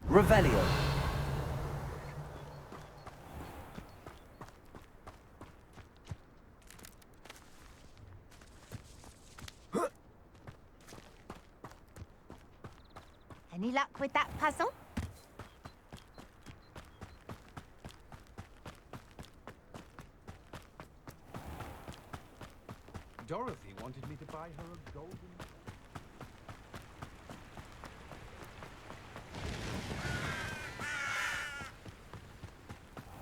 Revelio. Any luck with that puzzle? Dorothy wanted me to buy her a golden...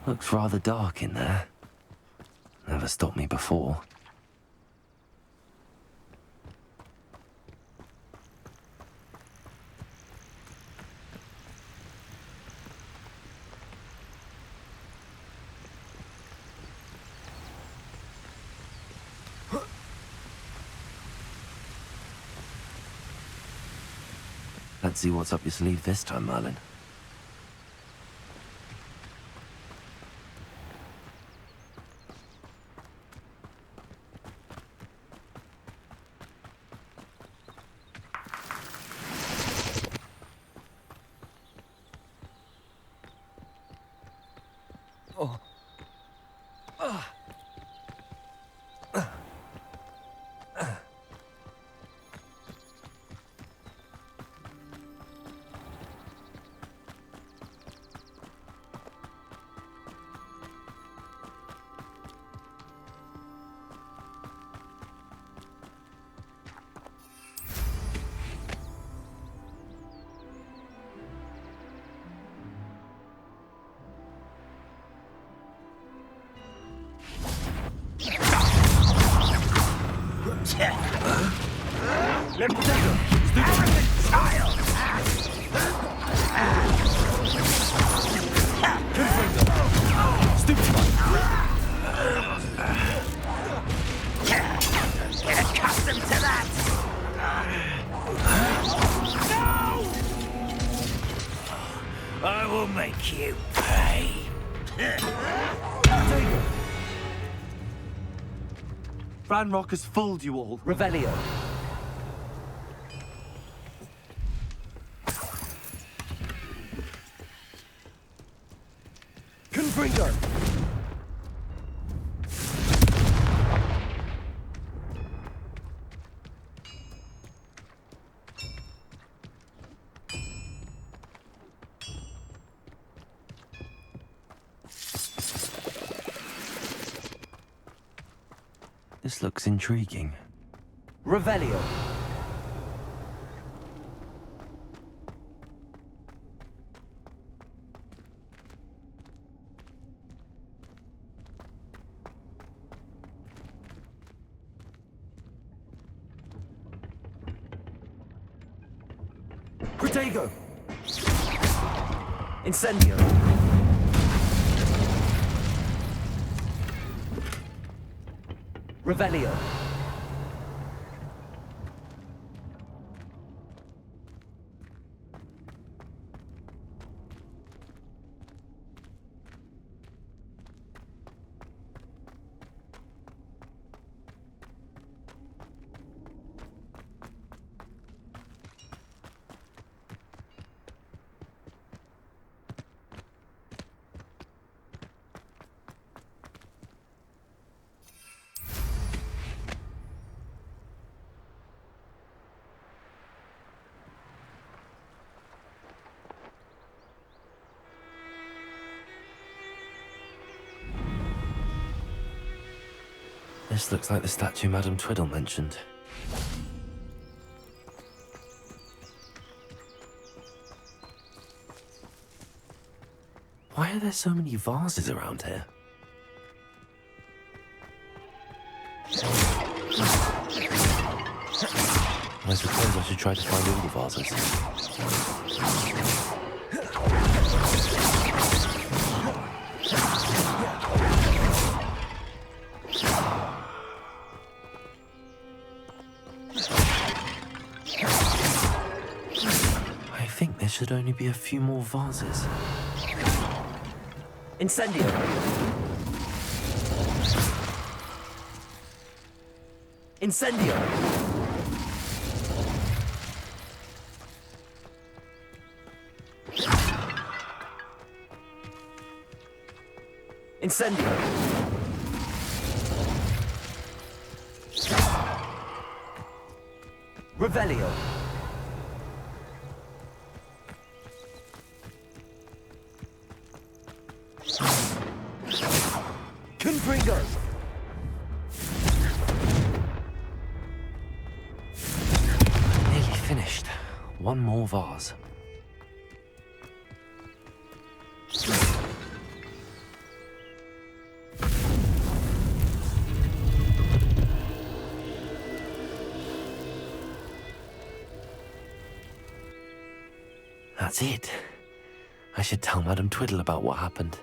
Looks rather dark in there. Never stopped me before. Let's see what's up your sleeve this time, Merlin. Let me take her. Arrogant child! Stupid one. Get accustomed to that! No! I will make you pay. Ranrock has fooled you all. Revelio. Confringo. This looks intriguing. Revelio. Protego. Incendio. Revelio. This looks like the statue Madame Twiddle mentioned. Why are there so many vases around here? I suppose I should try to find all the vases. I think there should only be a few more vases. Incendio. Incendio! Incendio! Revelio! Confringo! Nearly finished. One more vase. That's it. I should tell Madame Twiddle about what happened.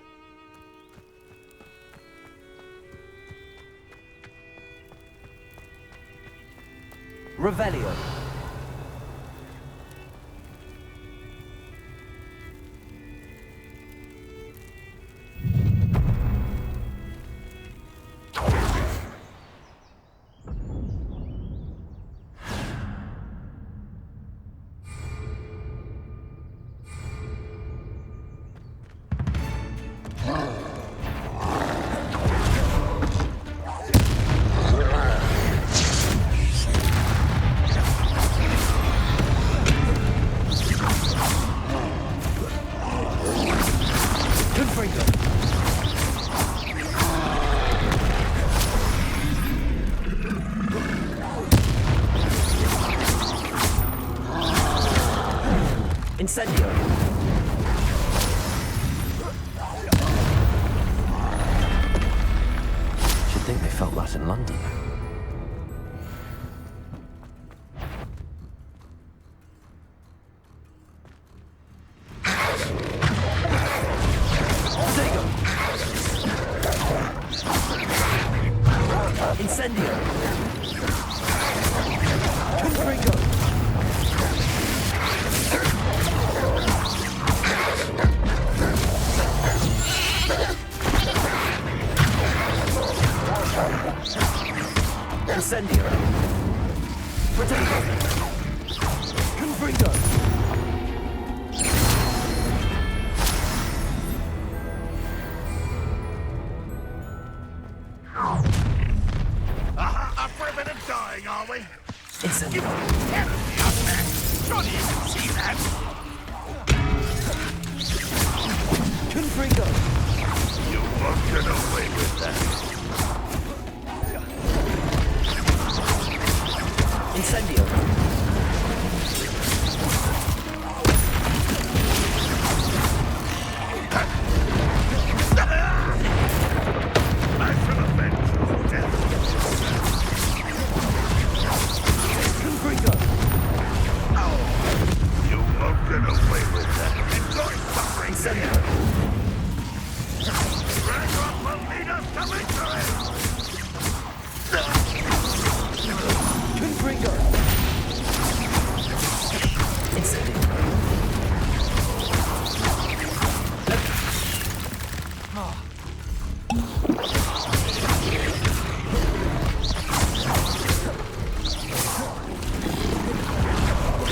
Revelio. Incendio! Should think they felt that in London. Incendio! Confringo! Incendio! Potato! Confringo! After a bit of dying, are we? Incendio! Terribly up there. Surely you can see that. Confringo! You won't get away with that. Incendio! I shall avenge your death. Confringo! You won't get away with that. Enjoy suffering. Incendio! Drag up will lead us to victory. Confringo! Incendio!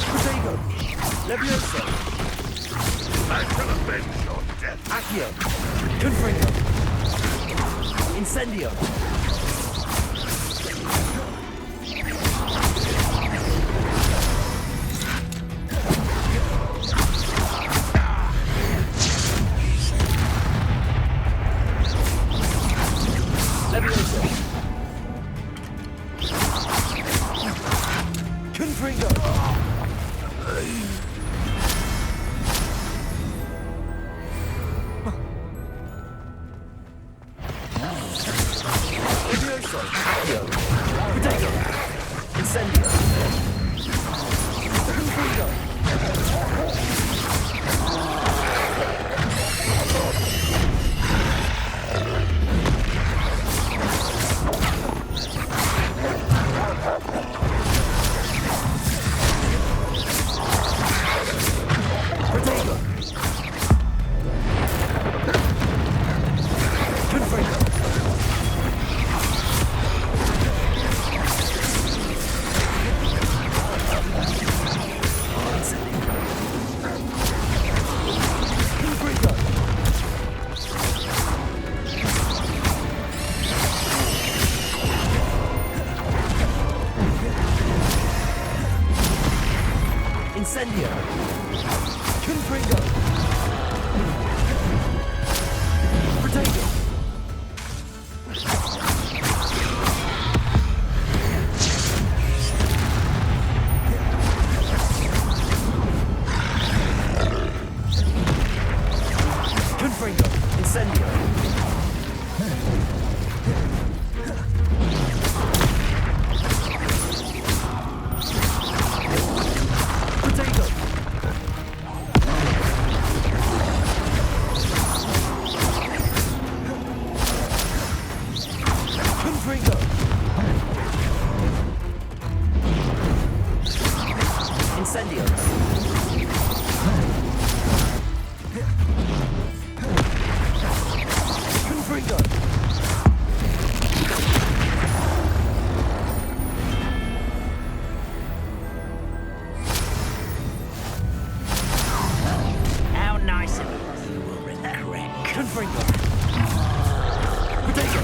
Potato! Levioso! I shall avenge your death. Accio! Confringo! Incendio! Levioso! Confringo! Levioso! Accio! Potato! Incendio! Confringo! Incendio! Confringo! Protego! Confringo! Incendio! Protego! Confringo! Incendio! Confringo! How nice of you. You will regret. Confringo! Protego!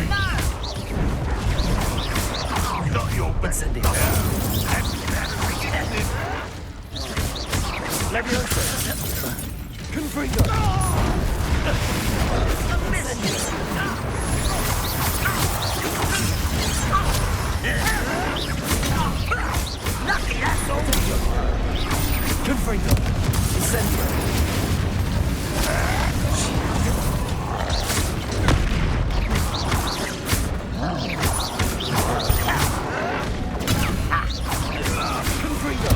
Not your best. Incendio! That's better. Leviosa! Confringo! Lucky, that's all. Confringo! Incendio! Confringo!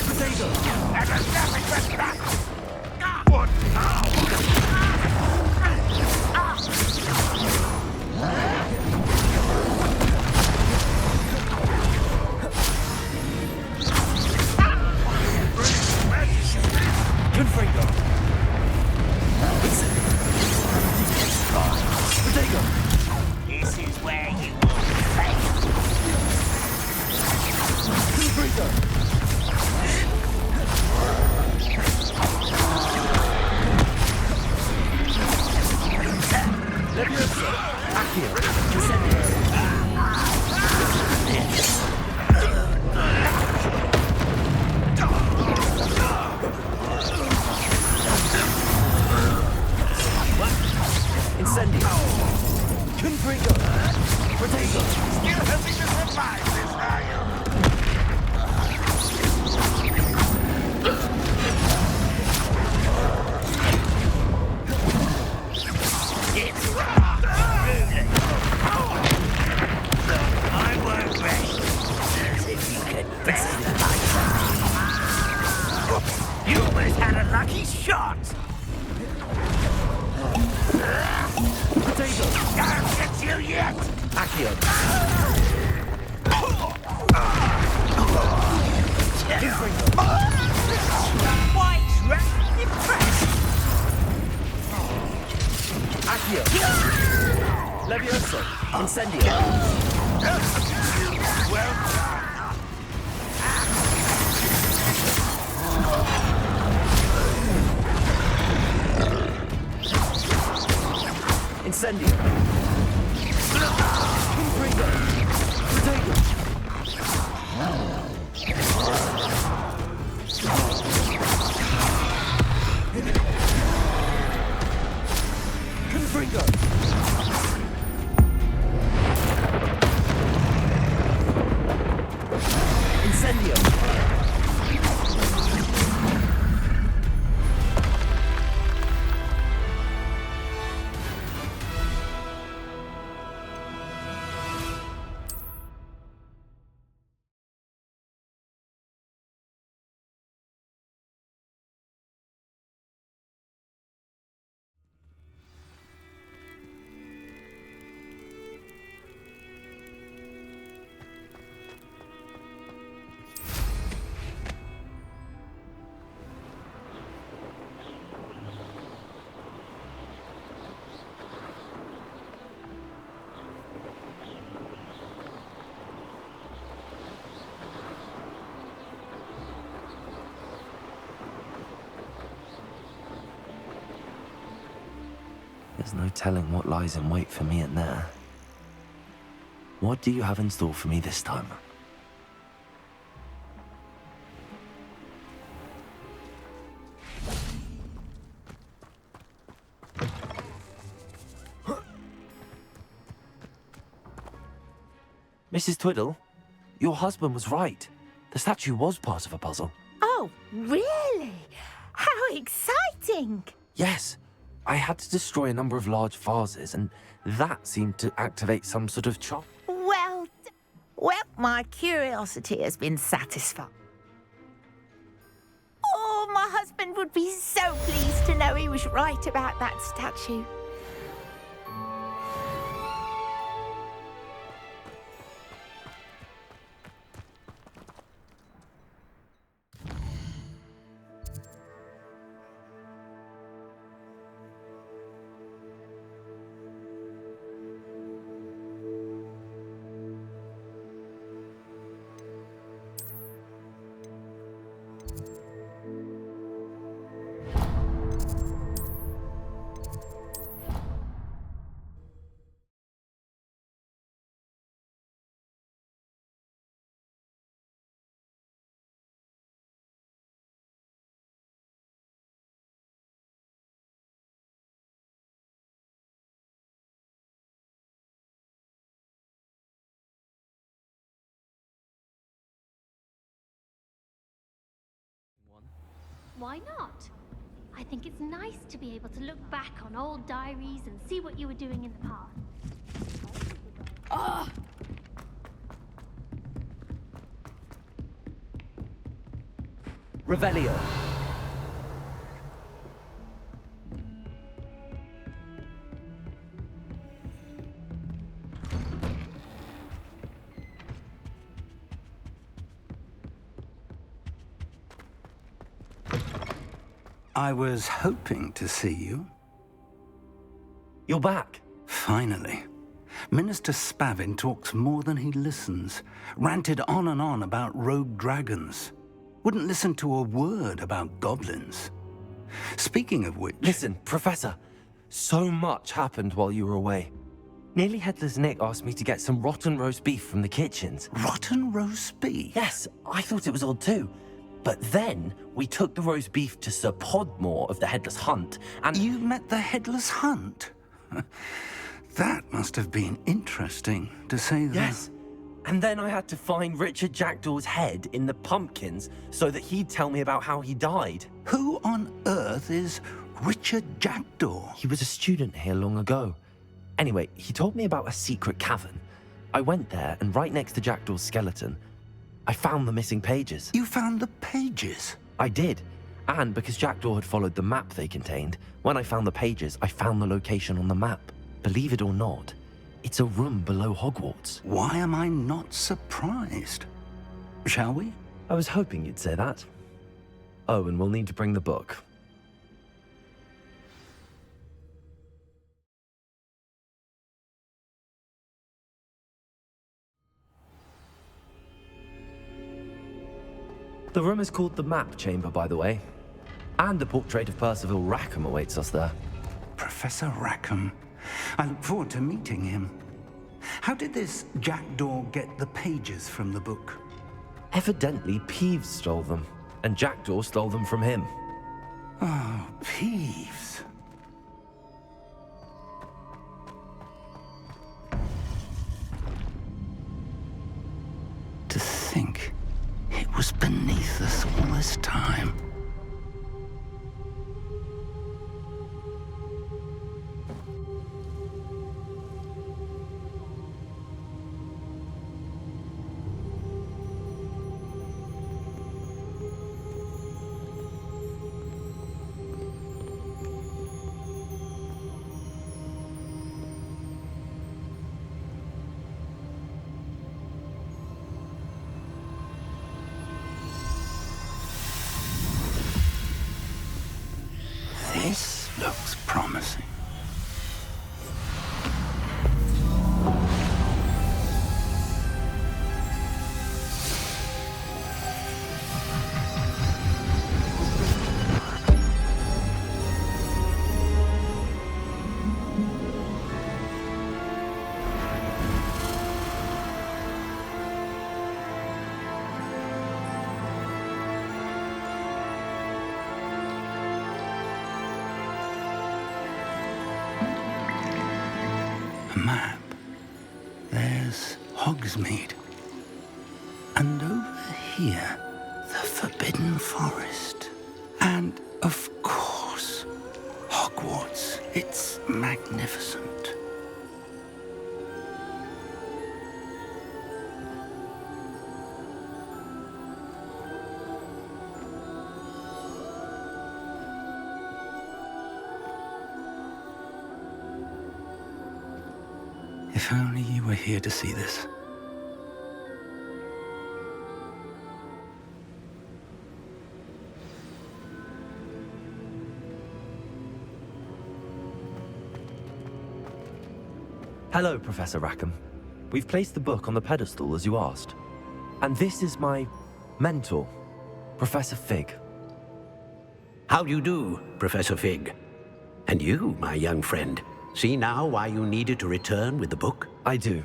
Protego! That's a nothing but that. What Confringo! Protego! This is where you will fail. Confringo! Leviosa! Accio! Incendio! Incendio! Confringo! Protego! Still hoping to survive this, are you? It's wrong. I won't rest. As if you could best the life. You almost had a lucky shot. Protego! Can't get you yet. Accio! Confringo! White rat impressed. Accio! Leviosa! Incendio! Well done. Incendio! Confringo! Protego! Confringo! Incendio! There's no telling what lies in wait for me in there. What do you have in store for me this time? Mrs. Twiddle, your husband was right. The statue was part of a puzzle. Oh, really? How exciting! Yes, I had to destroy a number of large vases, and that seemed to activate some sort of charm. Well, my curiosity has been satisfied. Oh, my husband would be so pleased to know he was right about that statue. Why not? I think it's nice to be able to look back on old diaries and see what you were doing in the past. Revelio. I was hoping to see you. You're back. Finally. Minister Spavin talks more than he listens. Ranted on and on about rogue dragons. Wouldn't listen to a word about goblins. Speaking of which... Listen, Professor. So much happened while you were away. Nearly Headless Nick asked me to get some rotten roast beef from the kitchens. Rotten roast beef? Yes, I thought it was odd too. But then we took the roast beef to Sir Podmore of the Headless Hunt, and... You met the Headless Hunt? That must have been interesting, to say the... Yes. And then I had to find Richard Jackdaw's head in the pumpkins so that he'd tell me about how he died. Who on earth is Richard Jackdaw? He was a student here long ago. Anyway, he told me about a secret cavern. I went there, and right next to Jackdaw's skeleton, I found the missing pages. You found the pages? I did. And because Jackdaw had followed the map they contained, when I found the pages, I found the location on the map. Believe it or not, it's a room below Hogwarts. Why am I not surprised? Shall we? I was hoping you'd say that. Oh, and we'll need to bring the book. The room is called the Map Chamber, by the way. And a portrait of Percival Rackham awaits us there. Professor Rackham. I look forward to meeting him. How did this Jackdaw get the pages from the book? Evidently, Peeves stole them, and Jackdaw stole them from him. Oh, Peeves. To think it was beneath us all this time. there's Hogsmeade. And over here, the Forbidden Forest. And, of course, Hogwarts. It's magnificent. If only you were here to see this. Hello, Professor Rackham. We've placed the book on the pedestal as you asked. And this is my mentor, Professor Fig. How do you do, Professor Fig? And you, my young friend, see now why you needed to return with the book? I do.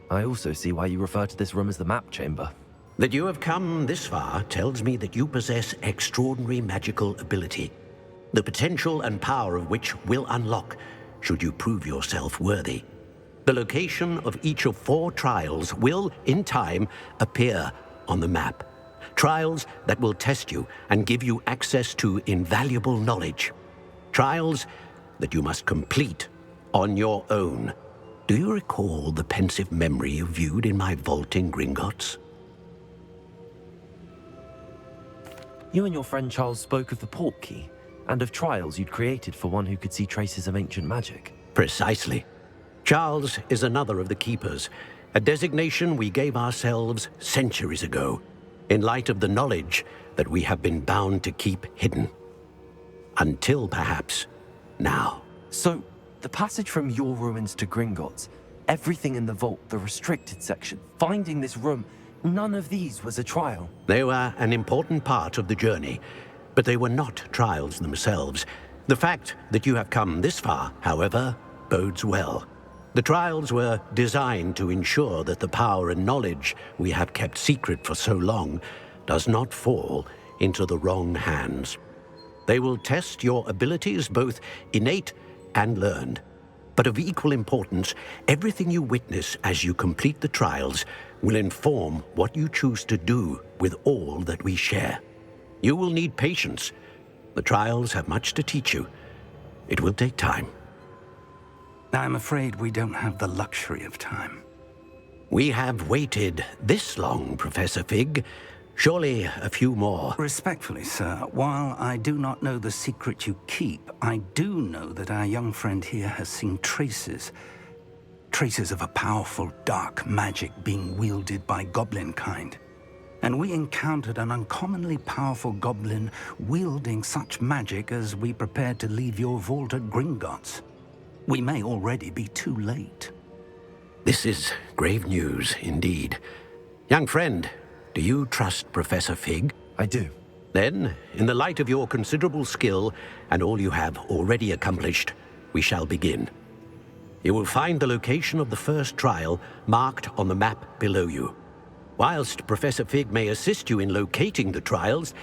I also see why you refer to this room as the map chamber. That you have come this far tells me that you possess extraordinary magical ability, the potential and power of which will unlock should you prove yourself worthy. The location of each of 4 trials will, in time, appear on the map. Trials that will test you and give you access to invaluable knowledge. Trials that you must complete on your own. Do you recall the pensive memory you viewed in my vault in Gringotts? You and your friend Charles spoke of the portkey and of trials you'd created for one who could see traces of ancient magic. Precisely. Charles is another of the Keepers, a designation we gave ourselves centuries ago, in light of the knowledge that we have been bound to keep hidden. Until, perhaps, now. So, the passage from your ruins to Gringotts, everything in the vault, the restricted section, finding this room, none of these was a trial. They were an important part of the journey, but they were not trials themselves. The fact that you have come this far, however, bodes well. The trials were designed to ensure that the power and knowledge we have kept secret for so long does not fall into the wrong hands. They will test your abilities, both innate and learned. But of equal importance, everything you witness as you complete the trials will inform what you choose to do with all that we share. You will need patience. The trials have much to teach you. It will take time. I'm afraid we don't have the luxury of time. We have waited this long, Professor Fig. Surely a few more. Respectfully, sir, while I do not know the secret you keep, I do know that our young friend here has seen traces of a powerful dark magic being wielded by goblin kind. And we encountered an uncommonly powerful goblin wielding such magic as we prepared to leave your vault at Gringotts. We may already be too late. This is grave news indeed. Young friend, do you trust Professor Fig? I do. Then, in the light of your considerable skill and all you have already accomplished, we shall begin. You will find the location of the first trial marked on the map below you. Whilst Professor Fig may assist you in locating the trials,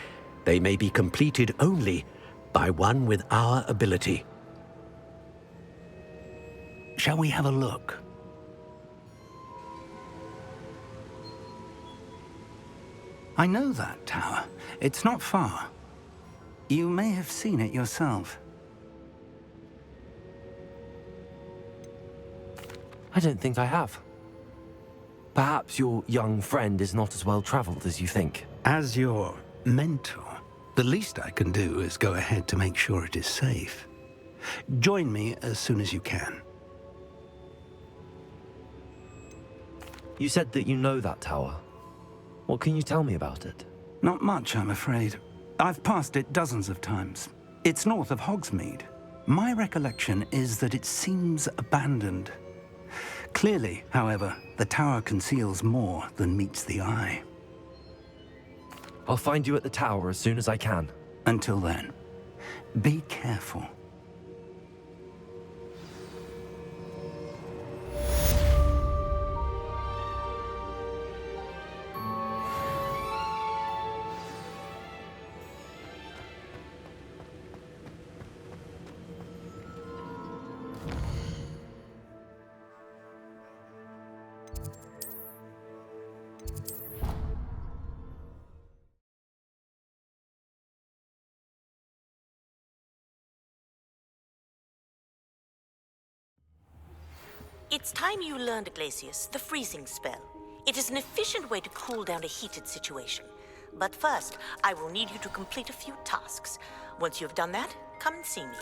they may be completed only by one with our ability. Shall we have a look? I know that tower. It's not far. You may have seen it yourself. I don't think I have. Perhaps your young friend is not as well traveled as you think. As your mentor, the least I can do is go ahead to make sure it is safe. Join me as soon as you can. You said that you know that tower. What can you tell me about it? Not much, I'm afraid. I've passed it dozens of times. It's north of Hogsmeade. My recollection is that it seems abandoned. Clearly, however, the tower conceals more than meets the eye. I'll find you at the tower as soon as I can. Until then, be careful. It's time you learned, Glacius, the freezing spell. It is an efficient way to cool down a heated situation. But first, I will need you to complete a few tasks. Once you have done that, come and see me.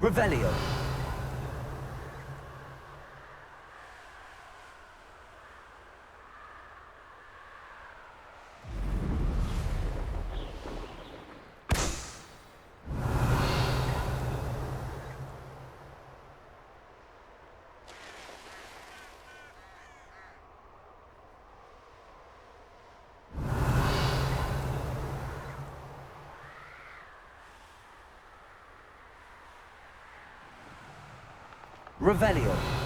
Revelio. Revelio.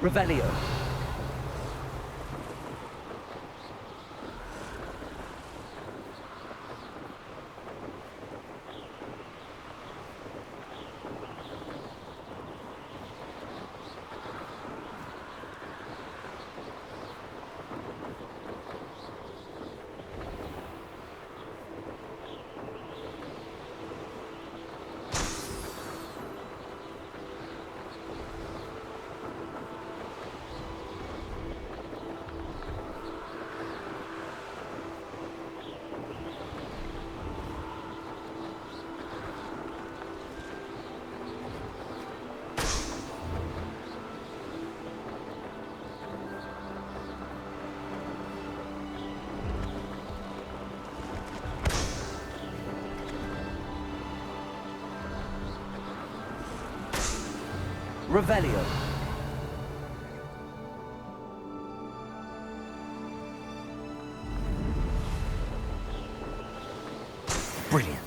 Revelio. Revelio. Brilliant.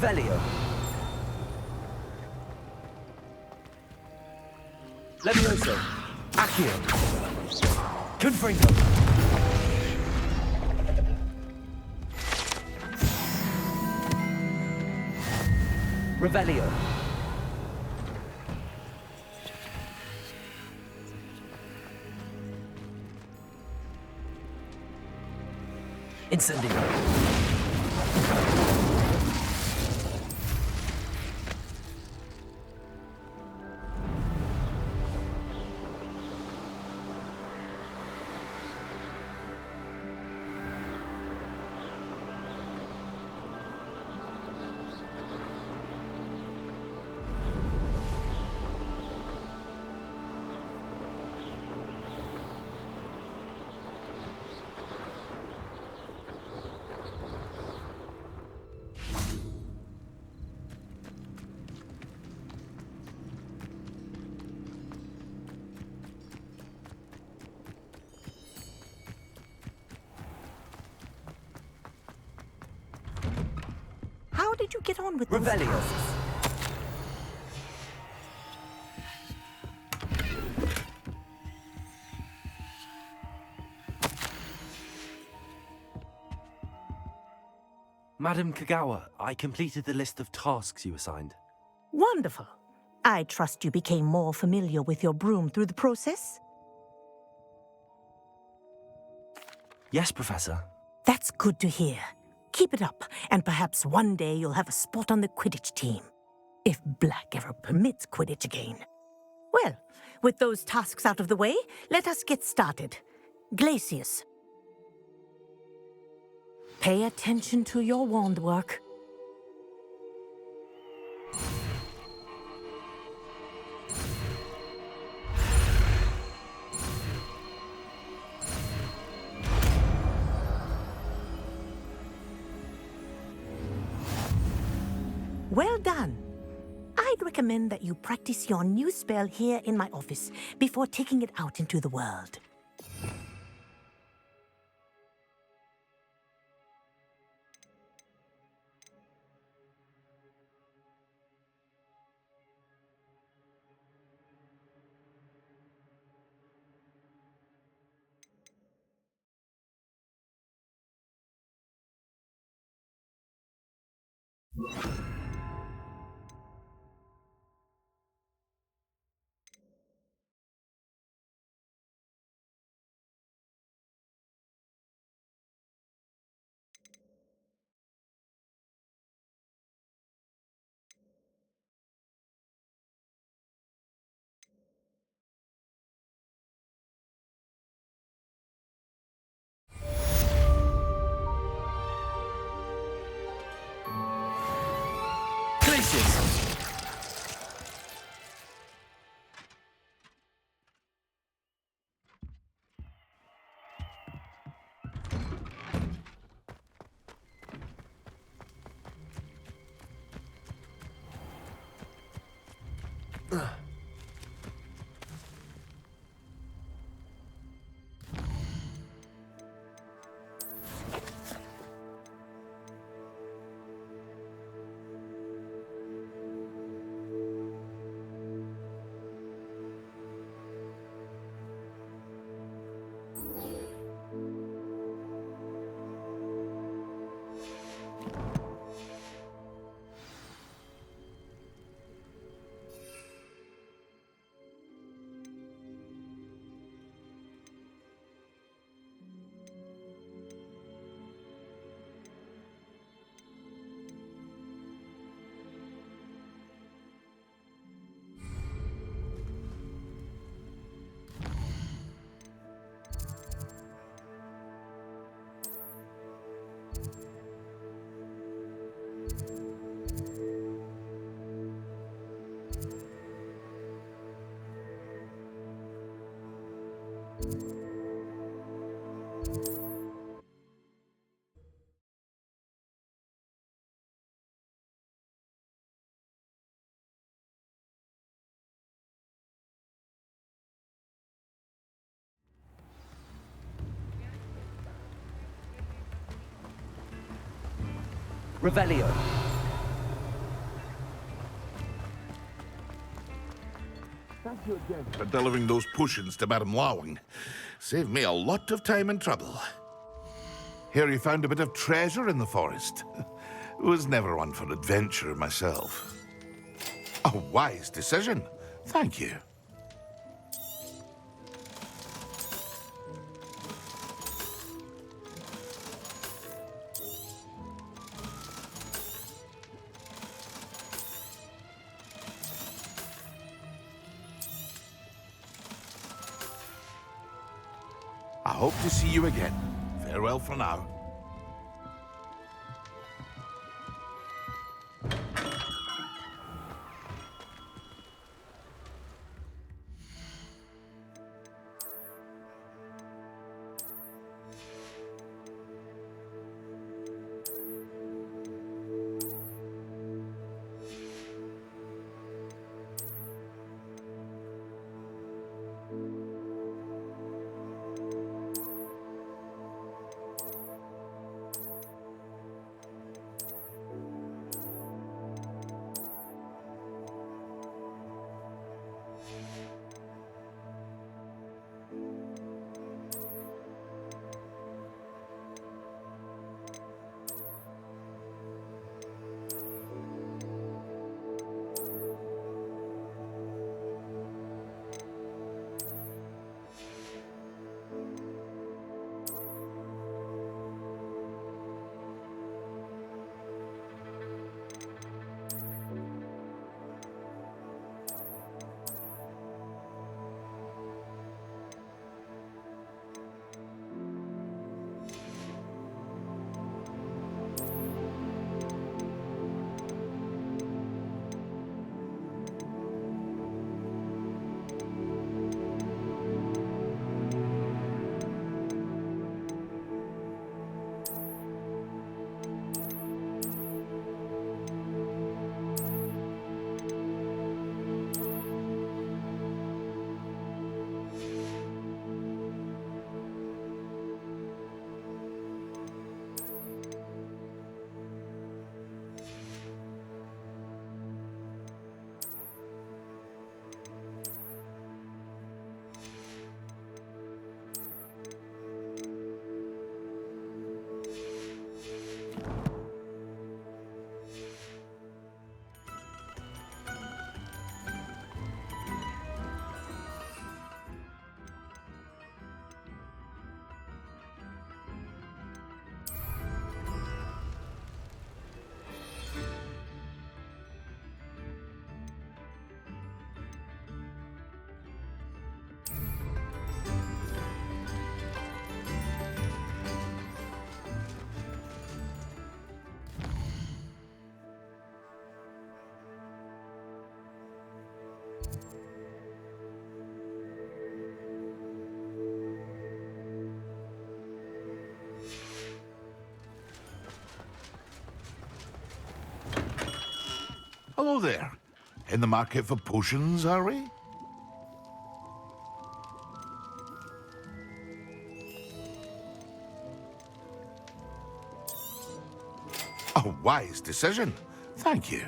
Revelio. Levioso. Accio. Confringo. Revelio. Incendio. How did you get on with those Revelio. tasks? Madam Kagawa, I completed the list of tasks you assigned. Wonderful. I trust you became more familiar with your broom through the process? Yes, Professor. That's good to hear. Keep it up, and perhaps one day you'll have a spot on the Quidditch team. If Black ever permits Quidditch again. Well, with those tasks out of the way, let us get started. Glacius. Pay attention to your wand work. Well done. I'd recommend that you practice your new spell here in my office before taking it out into the world. Glacius! Revelio. for delivering those potions to Madame Lawing. Saved me a lot of time and trouble. Here you found a bit of treasure in the forest. Was never one for adventure myself. A wise decision. Thank you. I hope to see you again. Farewell for now. Hello there. In the market for potions, are we? A wise decision. Thank you.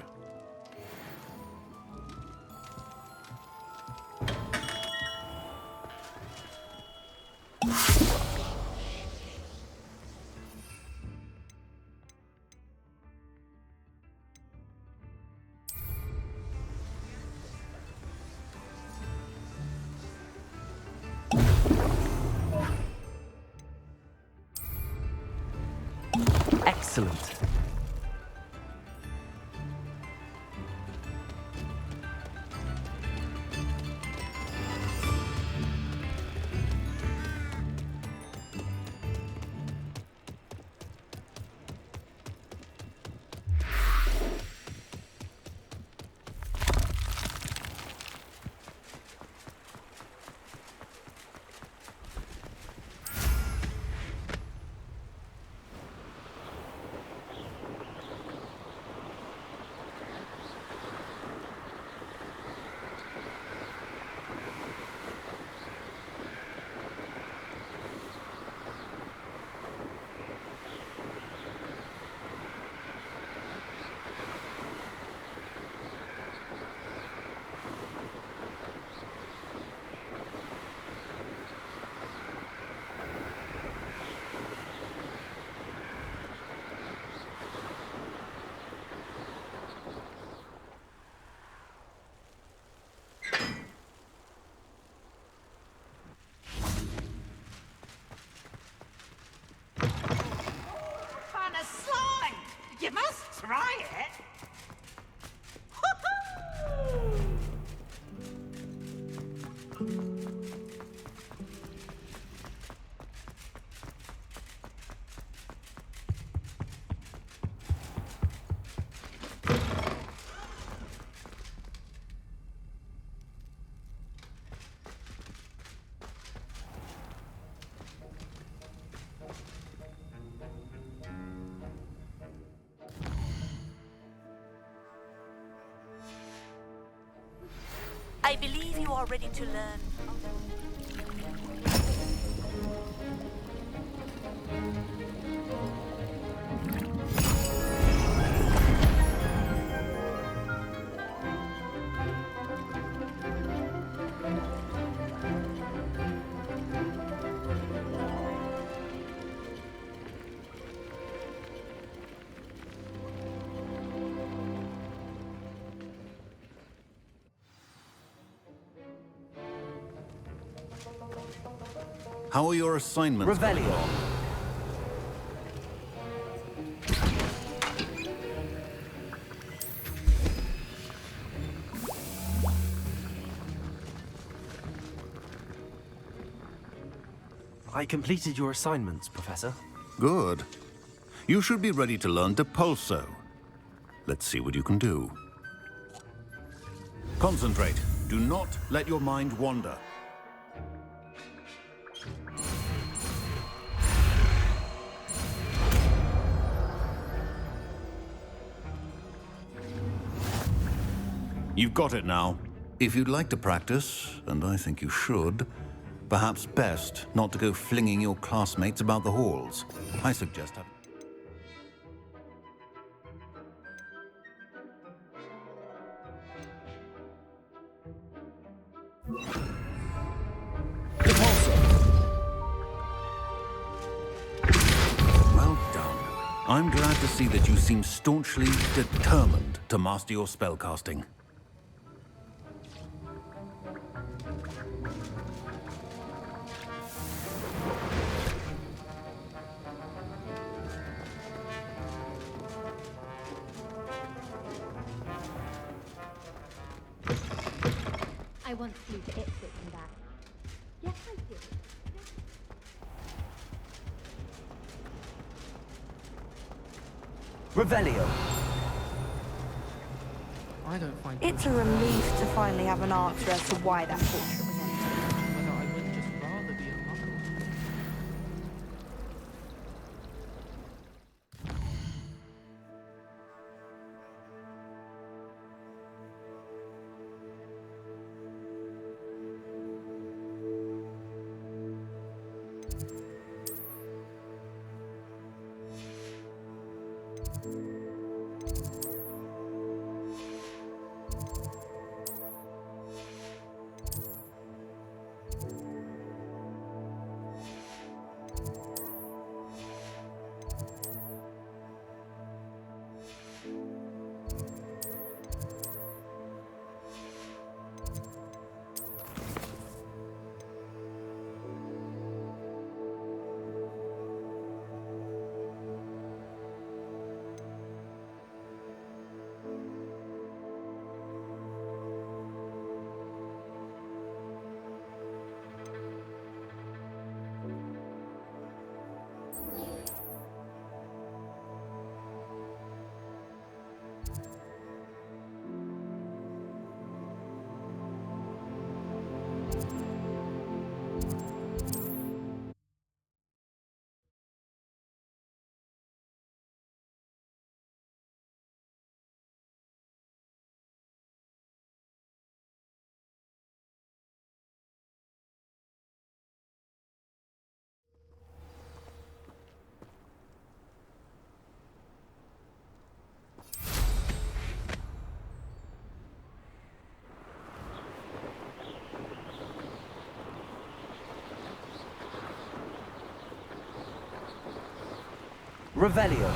Excellent. I believe you are ready to learn. How are your assignments? Revelio. I completed your assignments, Professor. Good. You should be ready to learn Depulso. Let's see what you can do. Concentrate. Do not let your mind wander. You've got it now. If you'd like to practice, and I think you should, perhaps best not to go flinging your classmates about the halls. I suggest having... Well done. I'm glad to see that you seem staunchly determined to master your spellcasting. I want to see the exit from that. Yes, I do. Revelio. I don't find It's a relief to finally have an answer as to why that portrait was empty. whether I wouldn't just rather be a muggle. Revelio.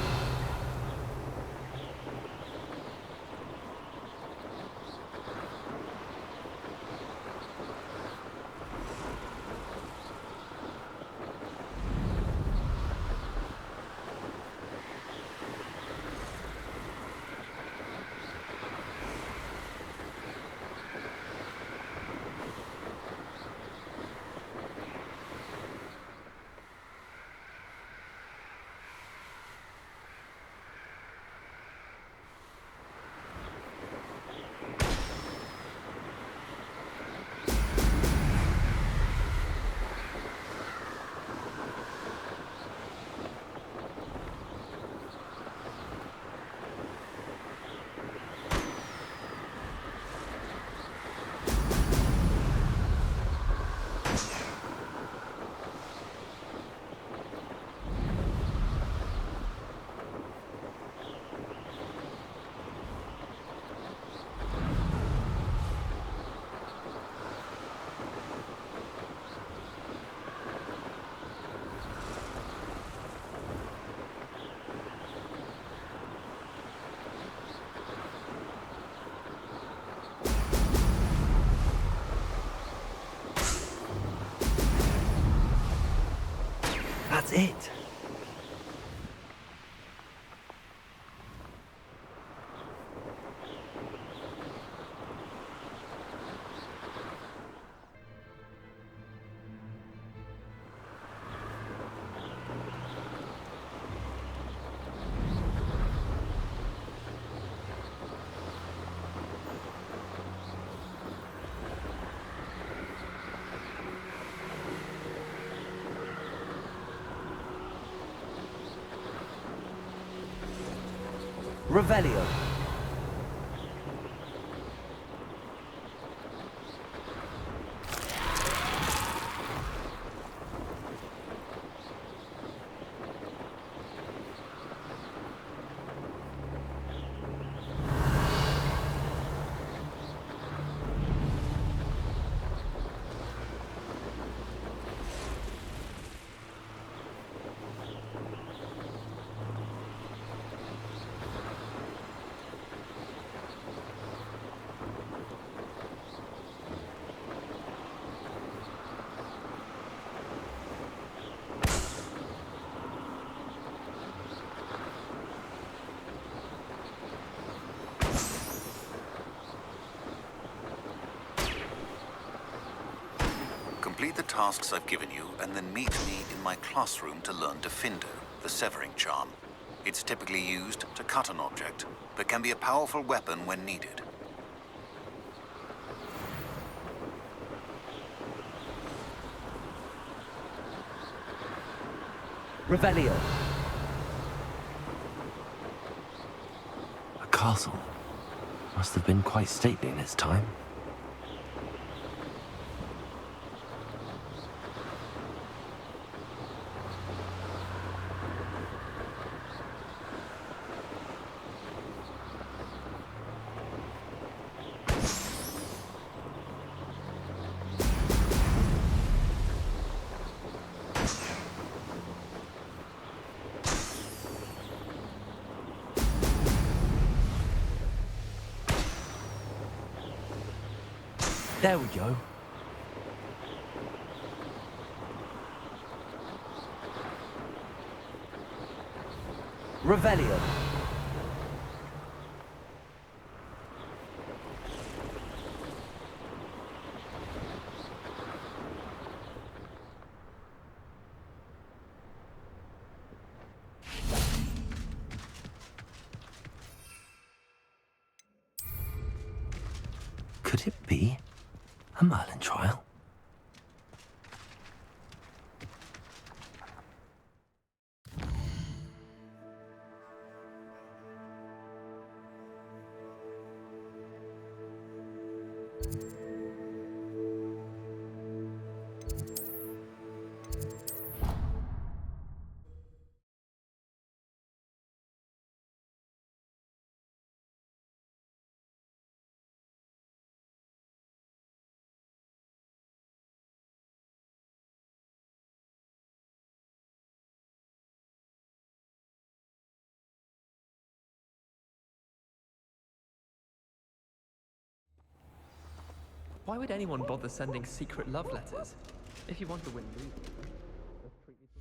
That's it. Revelio. Complete the tasks I've given you, and then meet me in my classroom to learn Defindo, the severing charm. It's typically used to cut an object, but can be a powerful weapon when needed. Revelio. A castle. Must have been quite stately in its time. There we go. Revelio. Could it be a Merlin trial? Why would anyone bother sending secret love letters? If you want to win legally, just treat me to...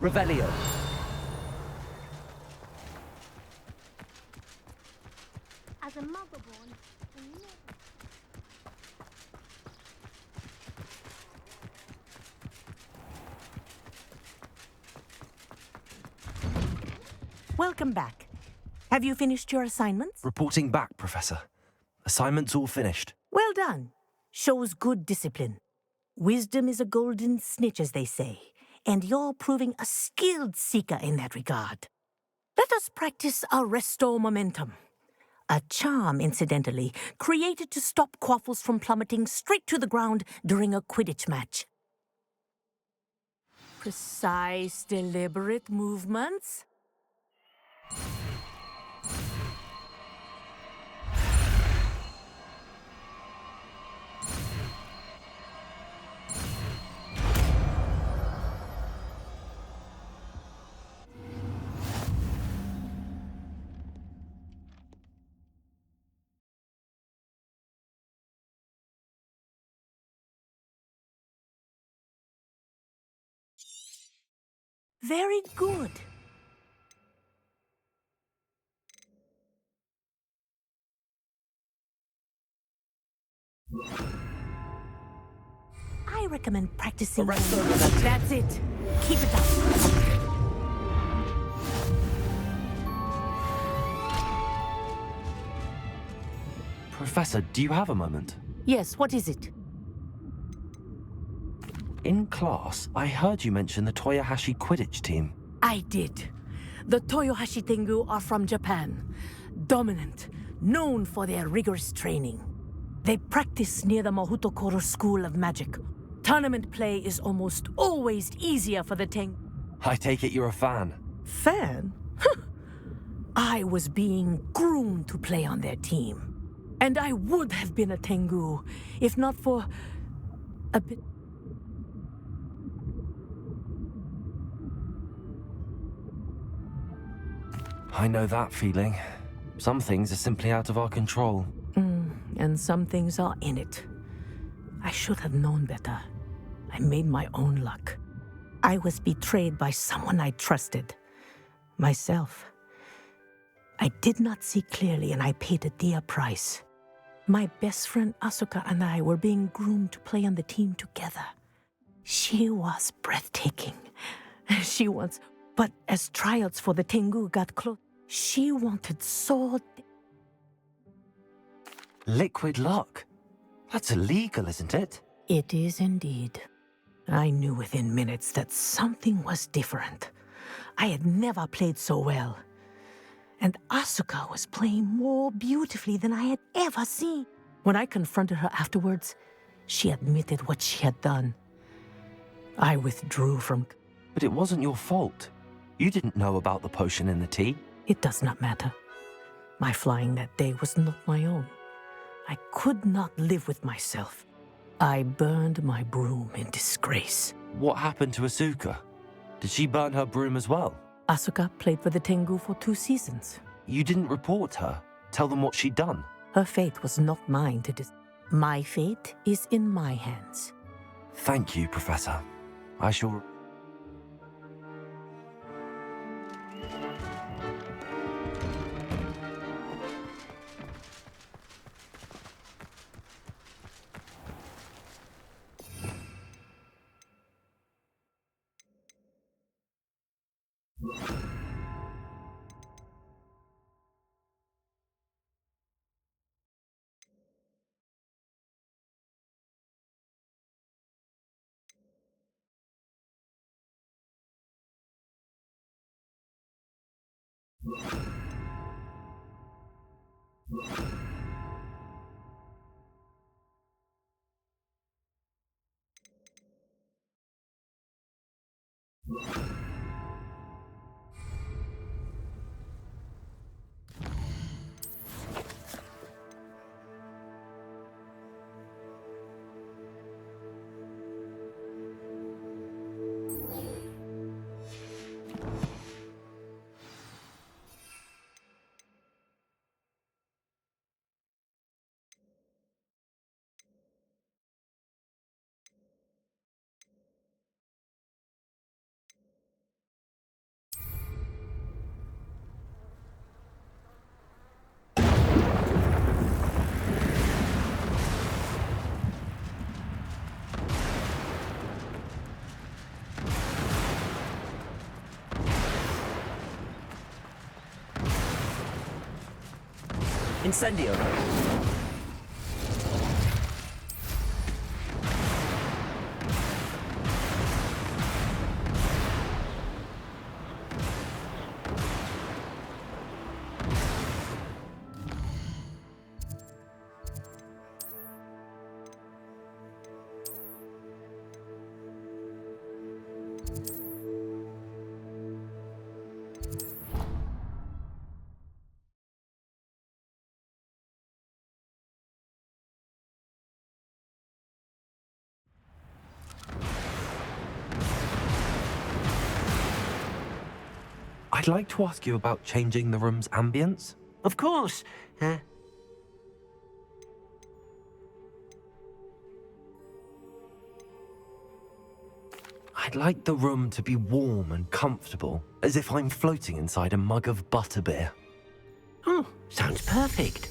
Revelio. As a mother-born, I never... Welcome back. Have you finished your assignments? Reporting back, Professor. Assignment's all finished. Well done. Shows good discipline. Wisdom is a golden snitch, as they say, and you're proving a skilled seeker in that regard. Let us practice our Restore Momentum. A charm, incidentally, created to stop quaffles from plummeting straight to the ground during a Quidditch match. Precise, deliberate movements. Very good. I recommend practicing. That's it. Keep it up. Professor, do you have a moment? Yes, what is it? In class, I heard you mention the Toyohashi Quidditch team. I did. The Toyohashi Tengu are from Japan. Dominant, known for their rigorous training. They practice near the Mahutokoro School of Magic. Tournament play is almost always easier for the Tengu. I take it you're a fan. Fan? I was being groomed to play on their team. And I would have been a Tengu, if not for a bit... I know that feeling. Some things are simply out of our control. And some things are in it. I should have known better. I made my own luck. I was betrayed by someone I trusted. Myself. I did not see clearly, and I paid a dear price. My best friend Asuka and I were being groomed to play on the team together. She was breathtaking. But as tryouts for the Tengu got close, she wanted so... Liquid luck? That's illegal, isn't it? It is indeed. I knew within minutes that something was different. I had never played so well. And Asuka was playing more beautifully than I had ever seen. When I confronted her afterwards, she admitted what she had done. I withdrew from... But it wasn't your fault. You didn't know about the potion in the tea. It does not matter. My flying that day was not my own. I could not live with myself. I burned my broom in disgrace. What happened to Asuka? Did she burn her broom as well? Asuka played for the Tengu for 2 seasons. You didn't report her? Tell them what she'd done? Her fate was not mine to decide. My fate is in my hands. Thank you, Professor. I shall... Incendio. I'd like to ask you about changing the room's ambience. Of course. I I'd like the room to be warm and comfortable, as if I'm floating inside a mug of butterbeer. Oh, sounds perfect.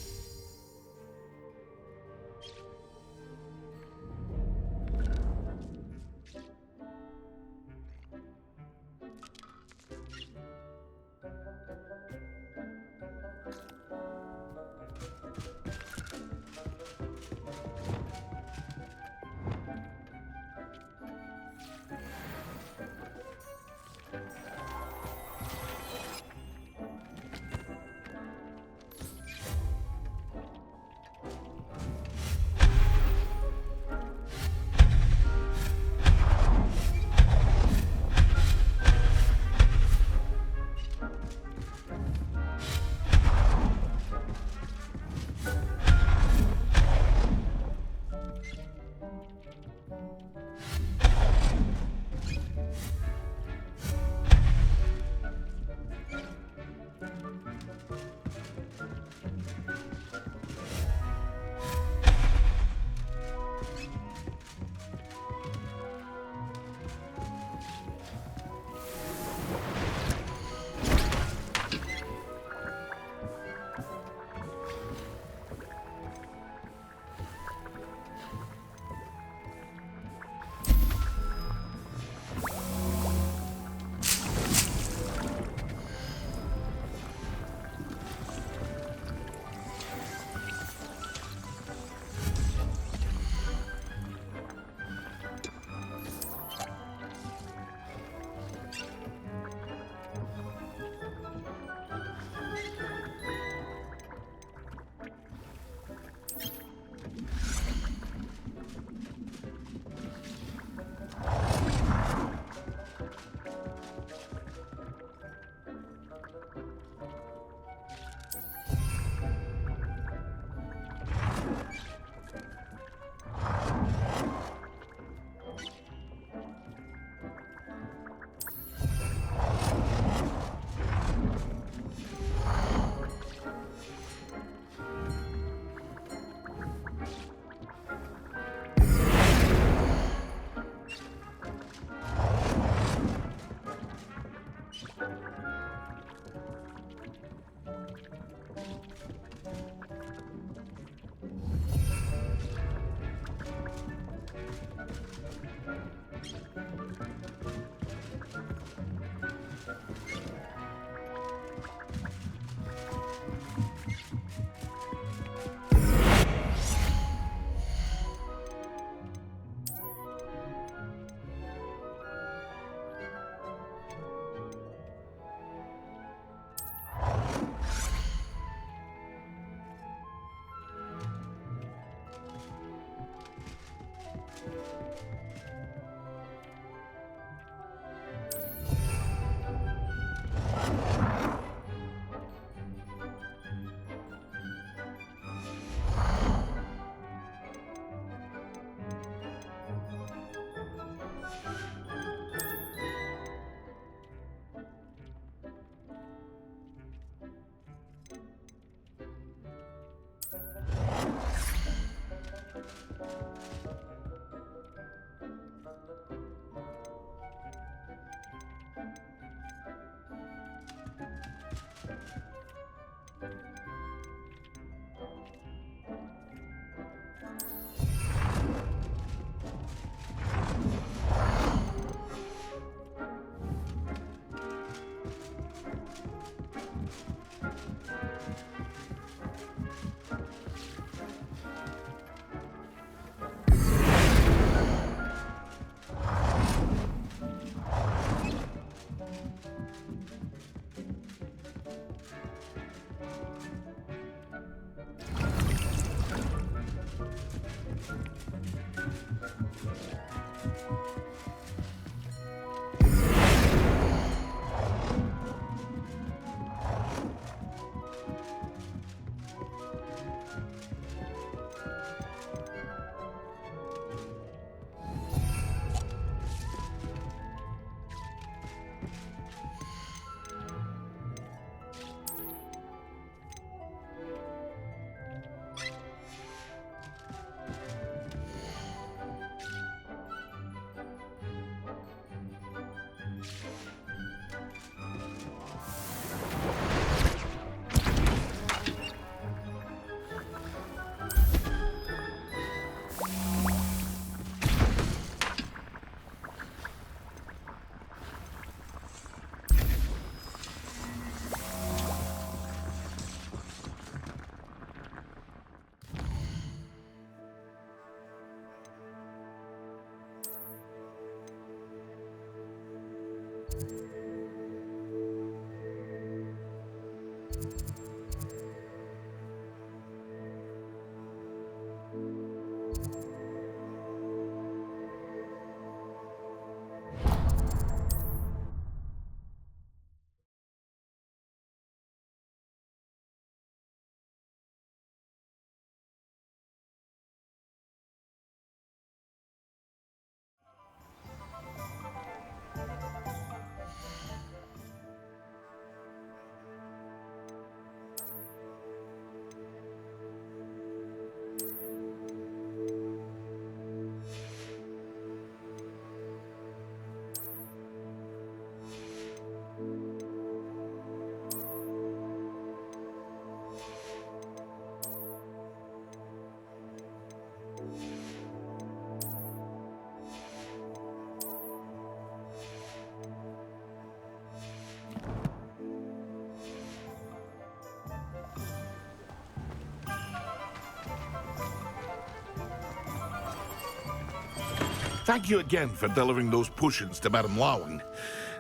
Thank you again for delivering those potions to Madame Lawing.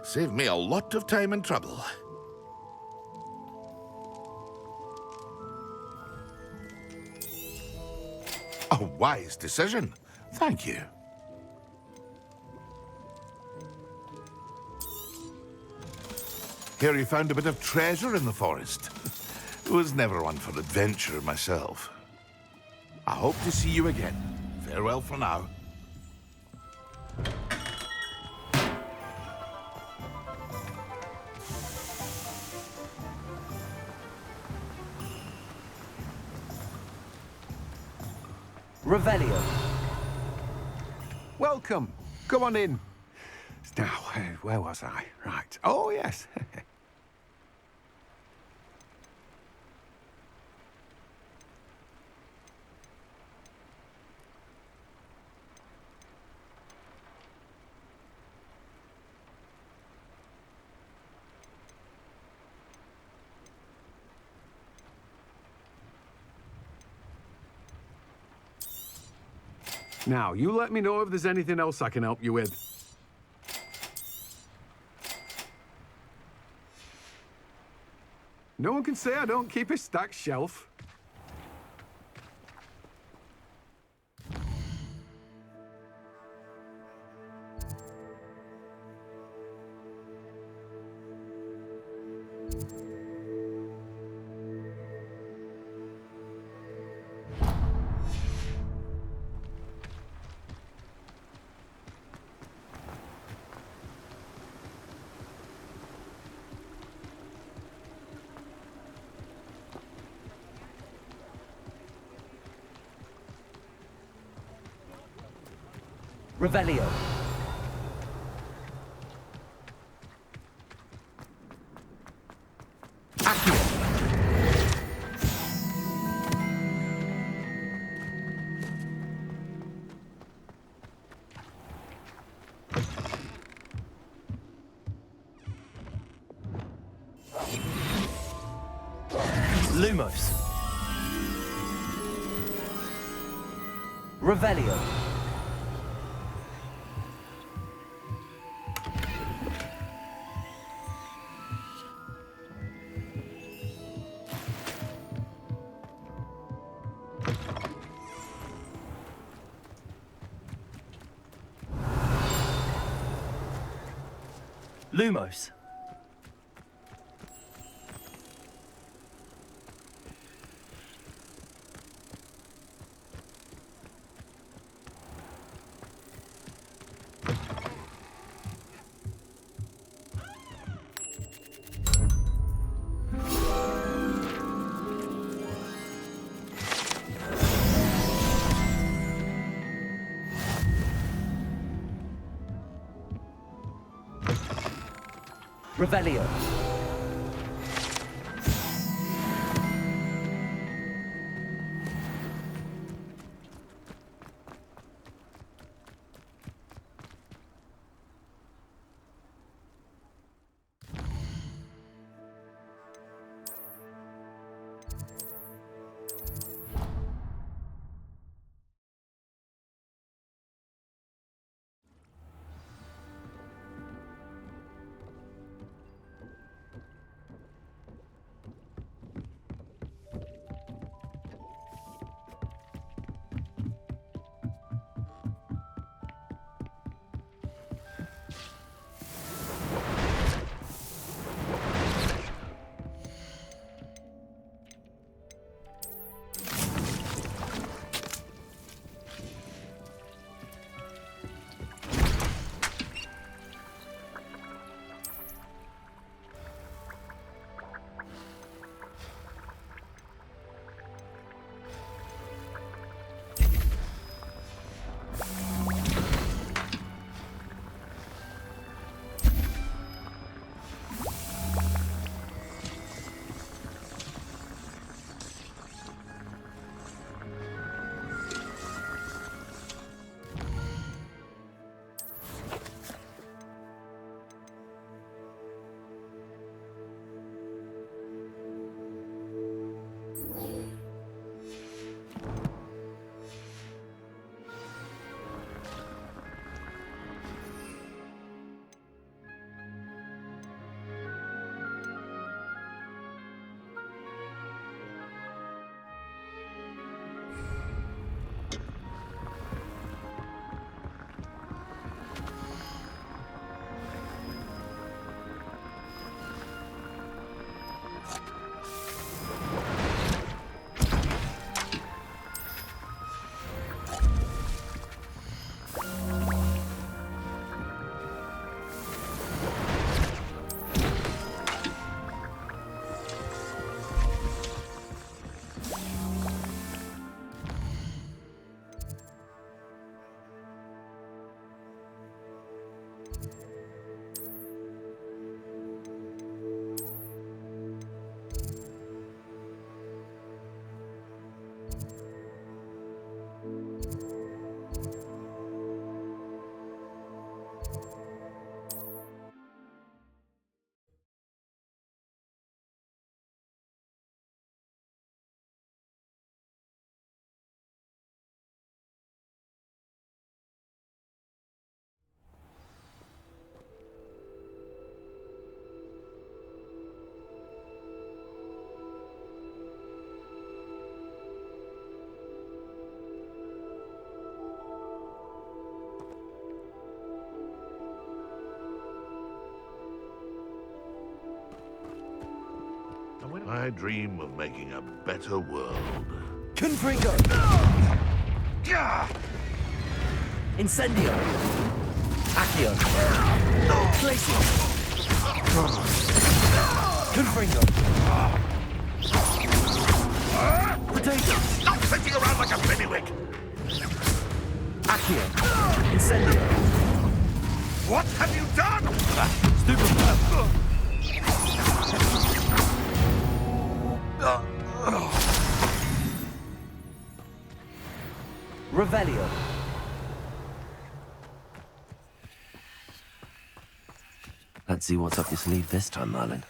Saved me a lot of time and trouble. A wise decision. Thank you. Hear you found a bit of treasure in the forest. Was never one for adventure myself. I hope to see you again. Farewell for now. Revelio. Welcome. Come on in. Now, where was I? Right. Oh, yes. Now, you let me know if there's anything else I can help you with. No one can say I don't keep a stacked shelf. Revelio. Lumos. Revelio. Lumos. Revelio. I dream of making a better world. Confringo! Incendio! Accio! Glacial! Confringo! Potato! Stop sitting around like a bailiwick! Accio! Incendio! What have you done? Stupid! Revelio! Let's see what's up your sleeve this time, Merlin.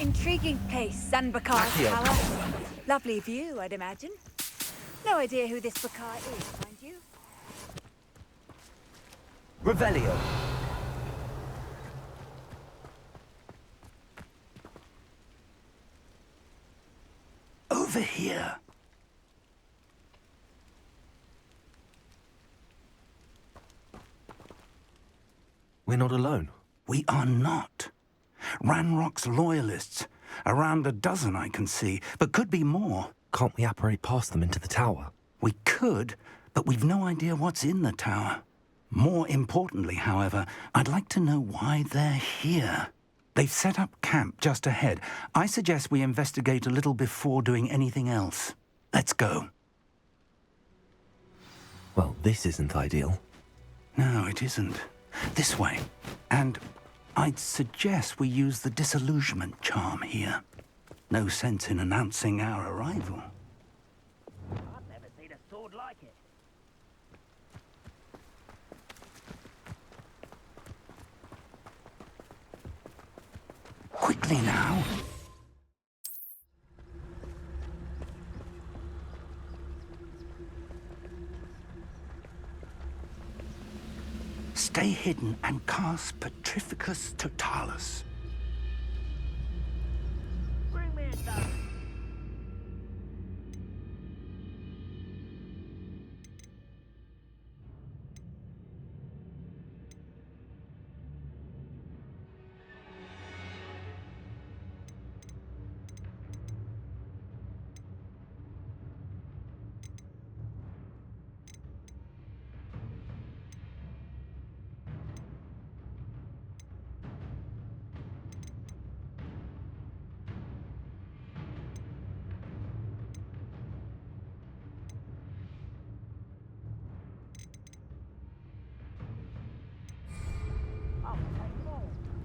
Intriguing place, Sanbakar Tower. Lovely view, I'd imagine. No idea who this Bakar is, mind you. Revelio! Over here. We're not alone. We are not. Ranrock's loyalists. Around a dozen I can see, but could be more. Can't we apparate past them into the tower? We could, but we've no idea what's in the tower. More importantly, however, I'd like to know why they're here. They've set up camp just ahead. I suggest we investigate a little before doing anything else. Let's go. Well, this isn't ideal. No, it isn't. This way. And I'd suggest we use the disillusionment charm here. No sense in announcing our arrival. I've never seen a sword like it. Quickly now. Stay hidden and cast Petrificus Totalis. Bring me a gun.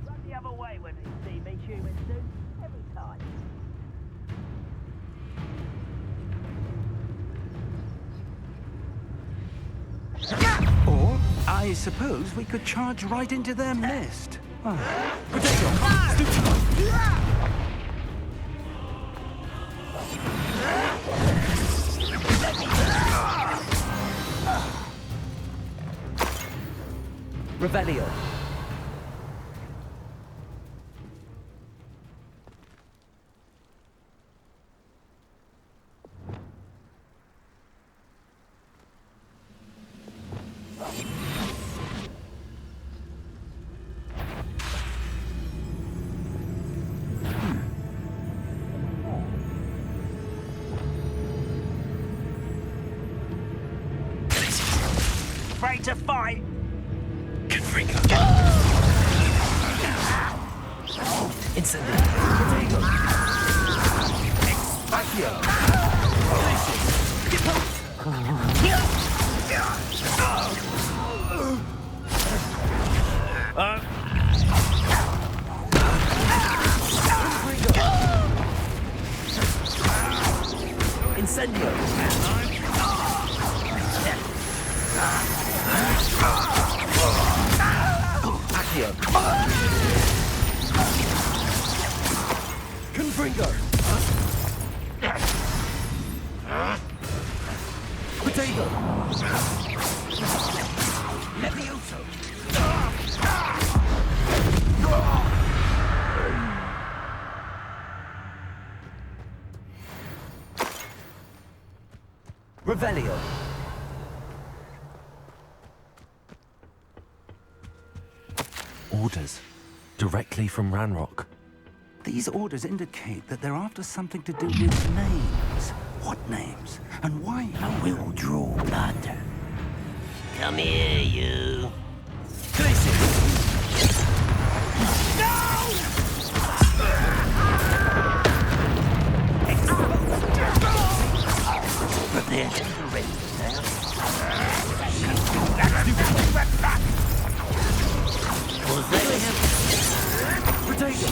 Run the other way when they see me, human suit. Every time. Or, I suppose we could charge right into their midst. Revelio! Afraid to fight? Incendio! Potato! Accio! Incendio! Accio! Confringo! Potato! Levioso! Revelio! Orders. Directly from Ranrock. These orders indicate that they're after something to do with names. What names? And why? I will draw blood. Come here, you. Prepare to surrender now. Was that Potato!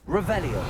Revelio.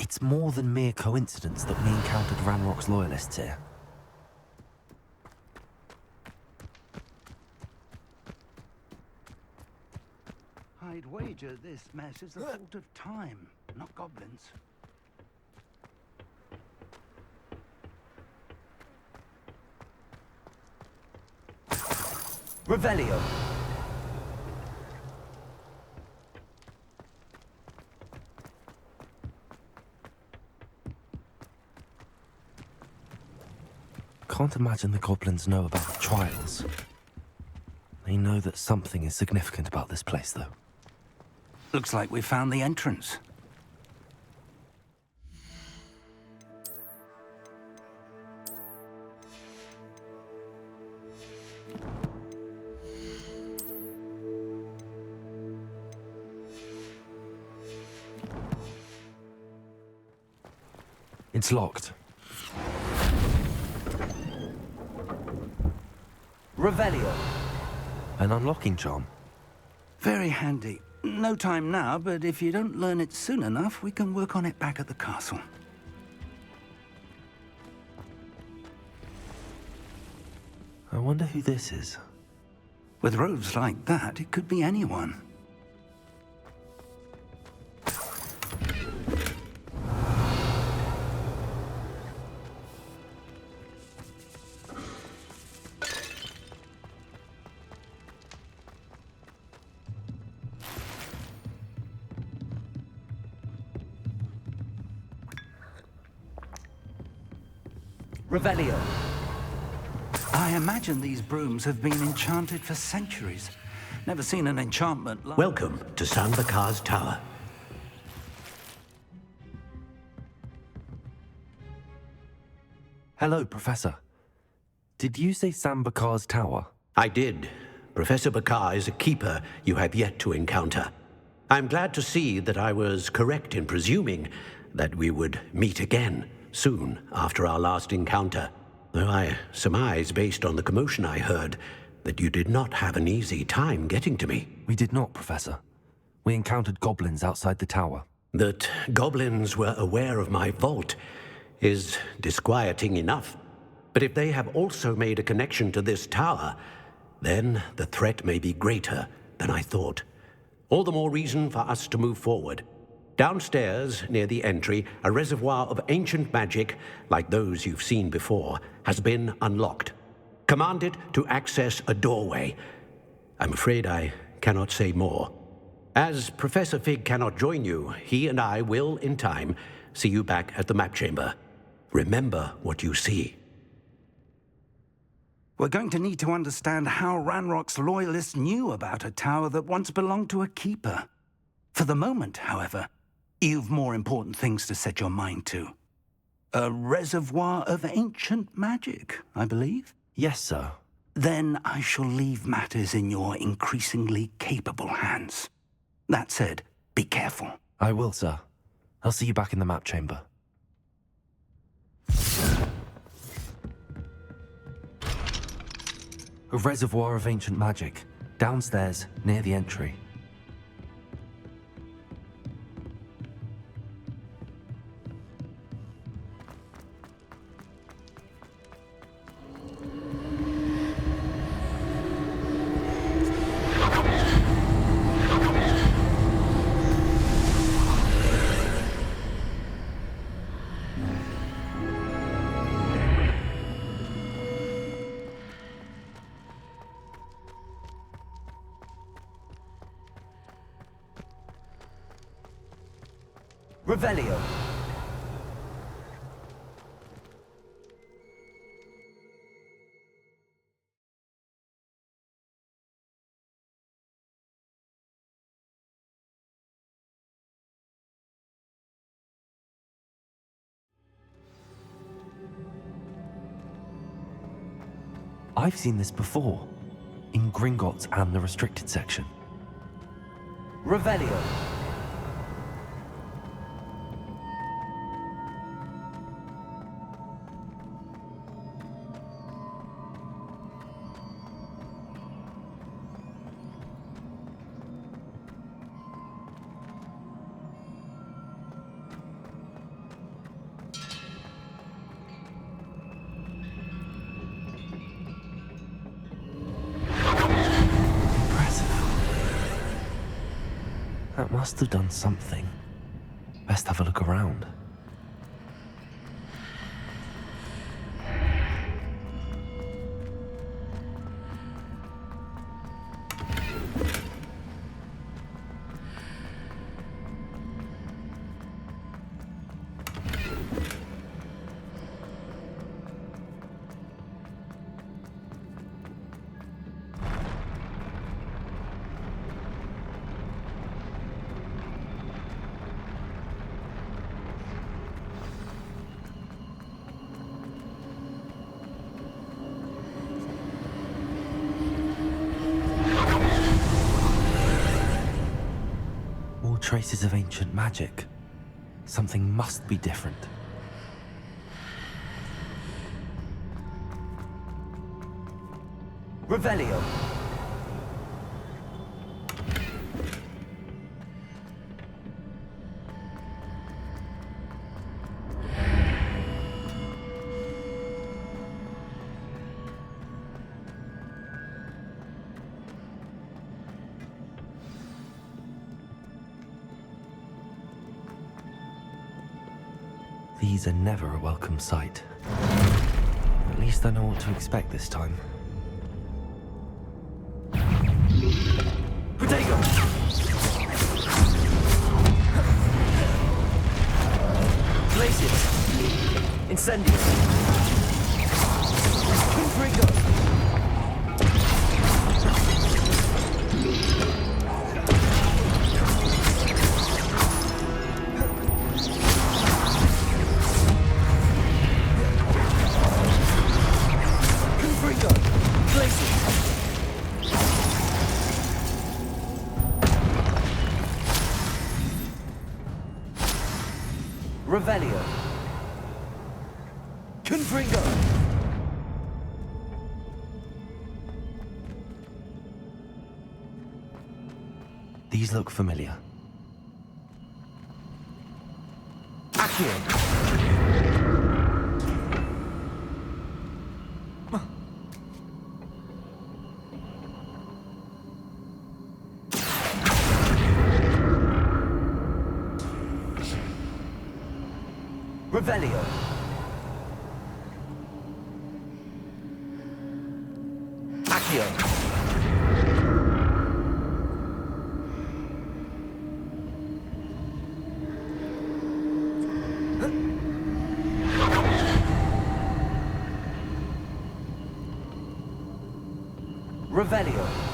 It's more than mere coincidence that we encountered Ranrock's loyalists here. I'd wager this mess is the fault of time, not goblins. Revelio. Can't imagine the goblins know about the trials. They know that something is significant about this place, though. Looks like we found the entrance. It's locked. Revelio. An unlocking charm. Very handy. No time now, but if you don't learn it soon enough, we can work on it back at the castle. I wonder who this is. With robes like that, it could be anyone. Revelio. I imagine these brooms have been enchanted for centuries. Never seen an enchantment like... Welcome to Sanbakar's Tower. Hello, Professor. Did you say Sanbakar's Tower? I did. Professor Bakar is a keeper you have yet to encounter. I'm glad to see that I was correct in presuming that we would meet again soon after our last encounter, though I surmise, based on the commotion I heard, that you did not have an easy time getting to me. We did not, Professor. We encountered goblins outside the tower. That goblins were aware of my vault is disquieting enough. But if they have also made a connection to this tower, then the threat may be greater than I thought. All the more reason for us to move forward. Downstairs, near the entry, a reservoir of ancient magic, like those you've seen before, has been unlocked. Command it to access a doorway. I'm afraid I cannot say more. As Professor Fig cannot join you, he and I will, in time, see you back at the map chamber. Remember what you see. We're going to need to understand how Ranrock's loyalists knew about a tower that once belonged to a keeper. For the moment, however, you've more important things to set your mind to. A reservoir of ancient magic, I believe? Yes, sir. Then I shall leave matters in your increasingly capable hands. That said, be careful. I will, sir. I'll see you back in the map chamber. A reservoir of ancient magic, downstairs, near the entry. Revelio. I've seen this before, in Gringotts and the restricted section. Revelio. That must have done something. Best have a look around. Traces of ancient magic. Something must be different. Revelio. These are never a welcome sight. At least I know what to expect this time. Protego! Glacius! Incendius! Confringo! Revelio. Confringo. These look familiar. Revelio. Accio. Revelio.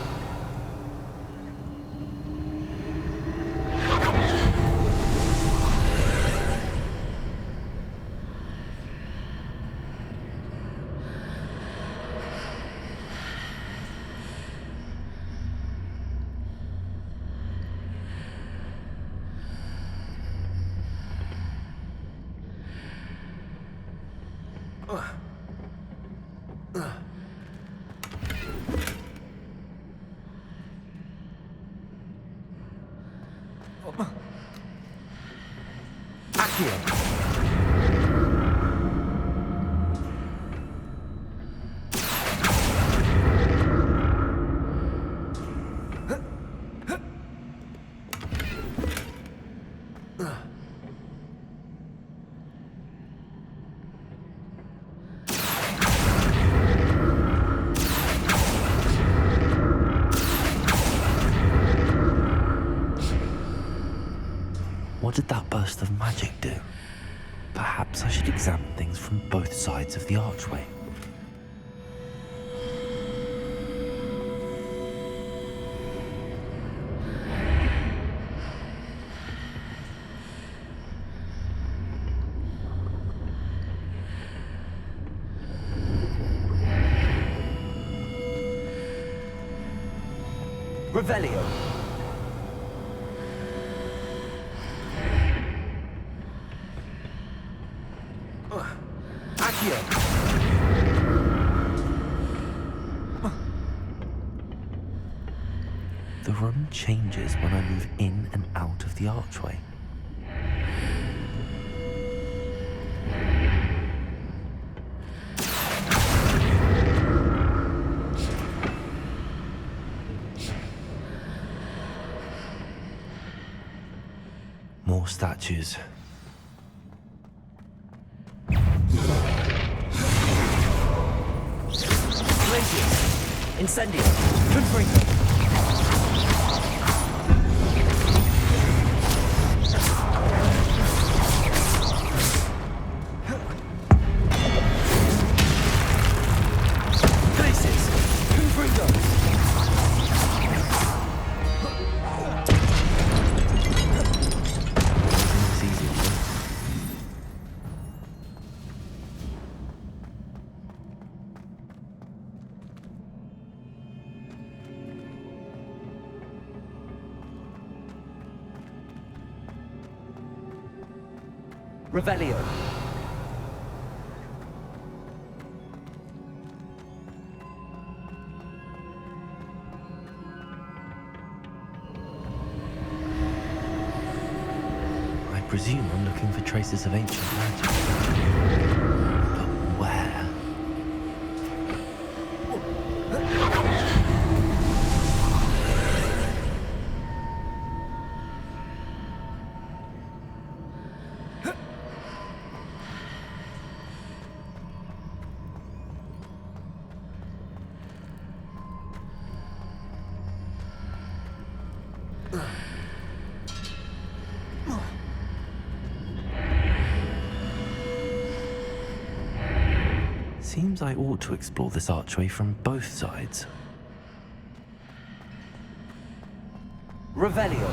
What did that burst of magic do? Perhaps I should examine things from both sides of the archway. Revelio. The room changes when I move in and out of the archway. More statues. Incendio! Confringo! Places! Confringo! It's easy, Revelio. I presume I'm looking for traces of ancient magic. But where? Seems I ought to explore this archway from both sides. Revelio.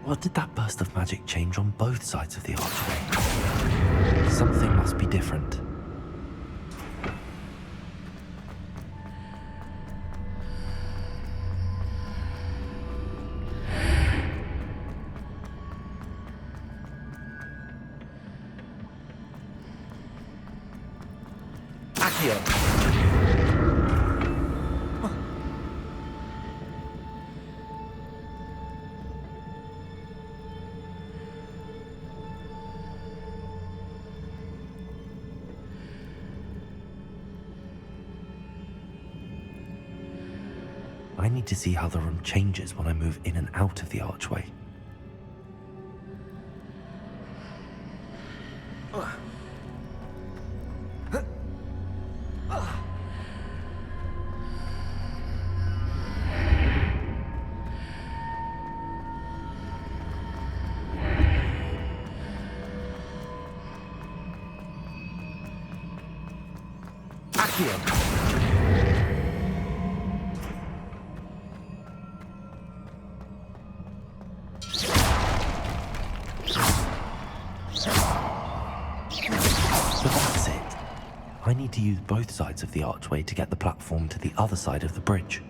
What did that burst of magic change on both sides of the archway? Something must be different. I need to see how the room changes when I move in and out of the archway. I need to use both sides of the archway to get the platform to the other side of the bridge.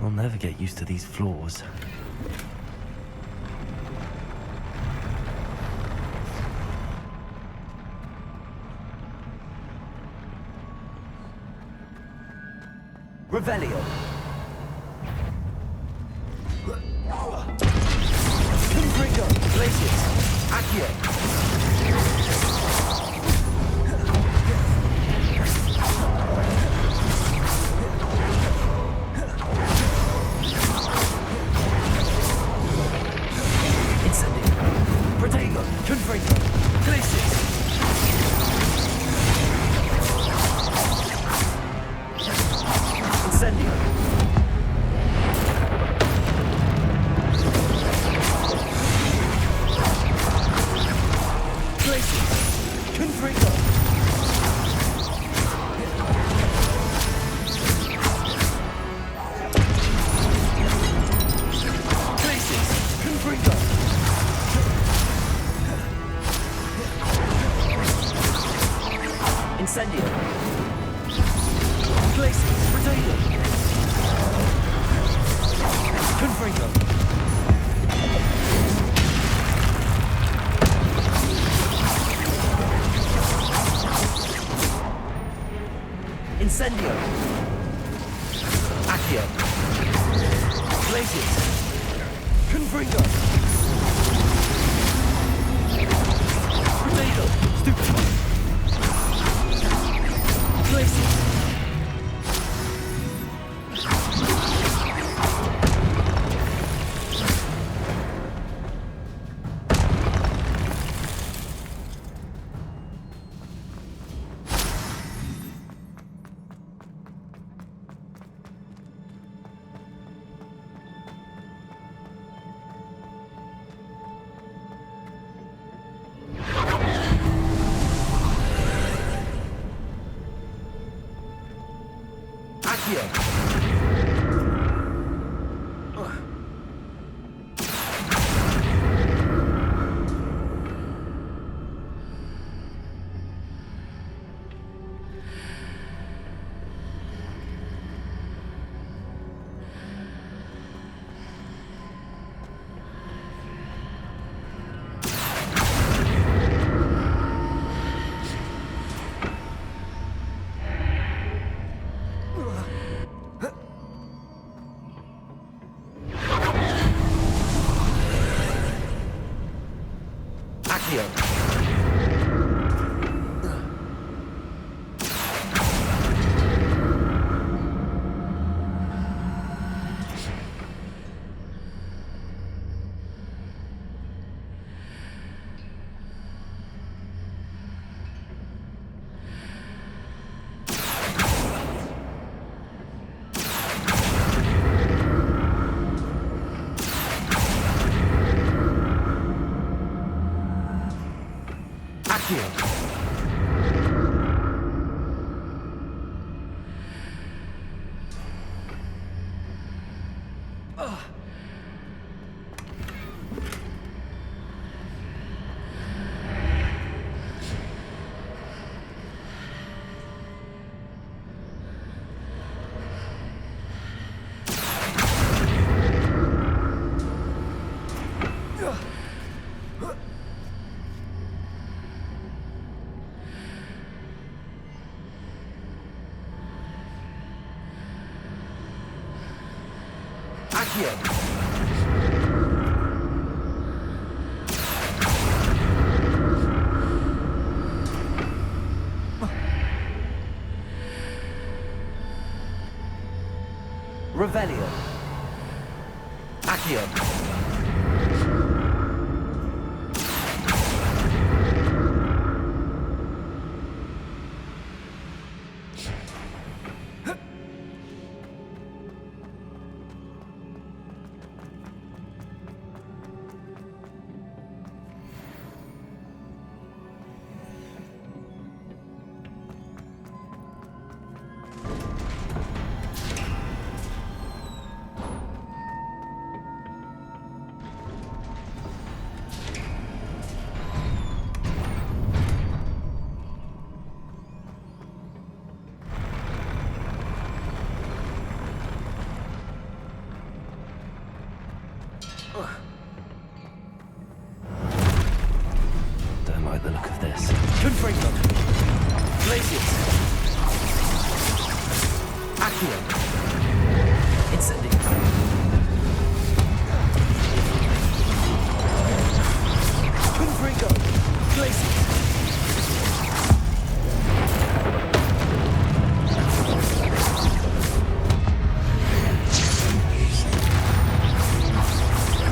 I'll never get used to these floors. Revelio. Confringo. Glacius. Accio. Incendio. Accio. Glacius. Confringo. Potato. Stupid. Glacius. Accio. Revelio. Accio. Don't like the look of this. Confringo. Glacius. Accio. Incendio. Confringo. Glacius.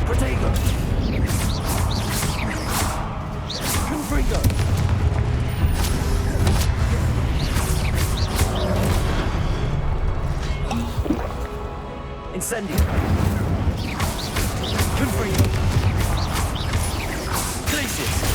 Protego. Confringo. Incendio. Confringo. Glacius.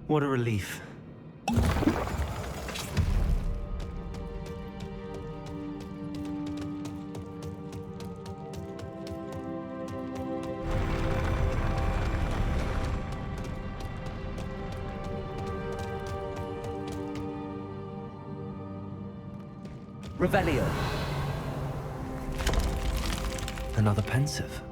What a relief. Revelio. Another pensive.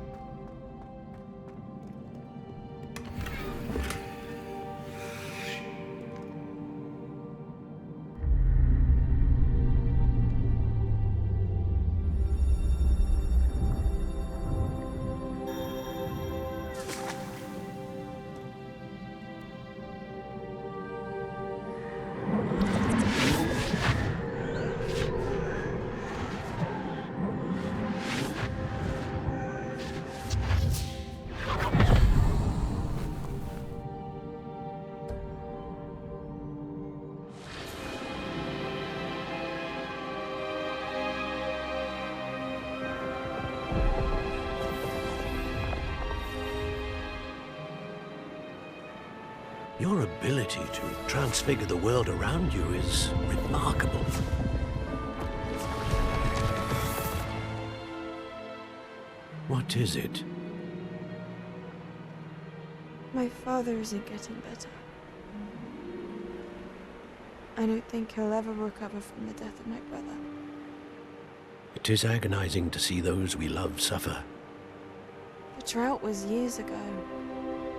Your ability to transfigure the world around you is remarkable. What is it? My father isn't getting better. I don't think he'll ever recover from the death of my brother. It is agonizing to see those we love suffer. The drought was years ago,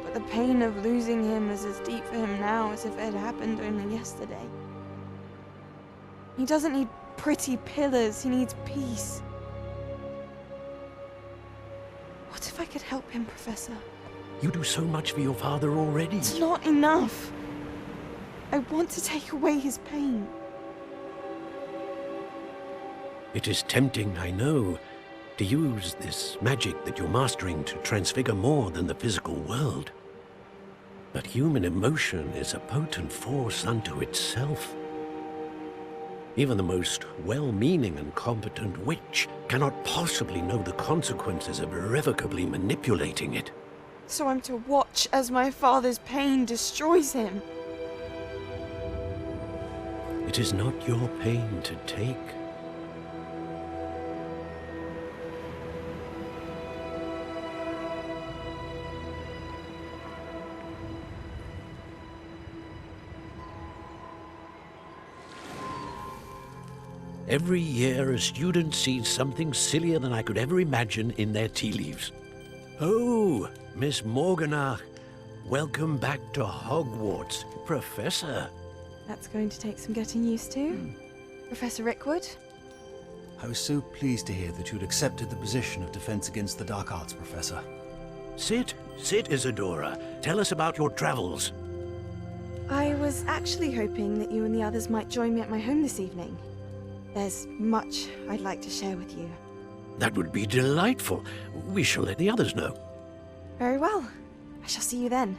but the pain of losing him is as deep for him now as if it had happened only yesterday. He doesn't need pretty pillars, he needs peace. What if I could help him, Professor? You do so much for your father already. It's not enough. I want to take away his pain. It is tempting, I know, to use this magic that you're mastering to transfigure more than the physical world. But human emotion is a potent force unto itself. Even the most well-meaning and competent witch cannot possibly know the consequences of irrevocably manipulating it. So I'm to watch as my father's pain destroys him. It is not your pain to take. Every year, a student sees something sillier than I could ever imagine in their tea leaves. Oh, Miss Morganach, welcome back to Hogwarts, Professor. That's going to take some getting used to. Professor Rickwood? I was so pleased to hear that you'd accepted the position of Defense Against the Dark Arts, Professor. Sit, Isadora. Tell us about your travels. I was actually hoping that you and the others might join me at my home this evening. There's much I'd like to share with you. That would be delightful. We shall let the others know. Very well. I shall see you then.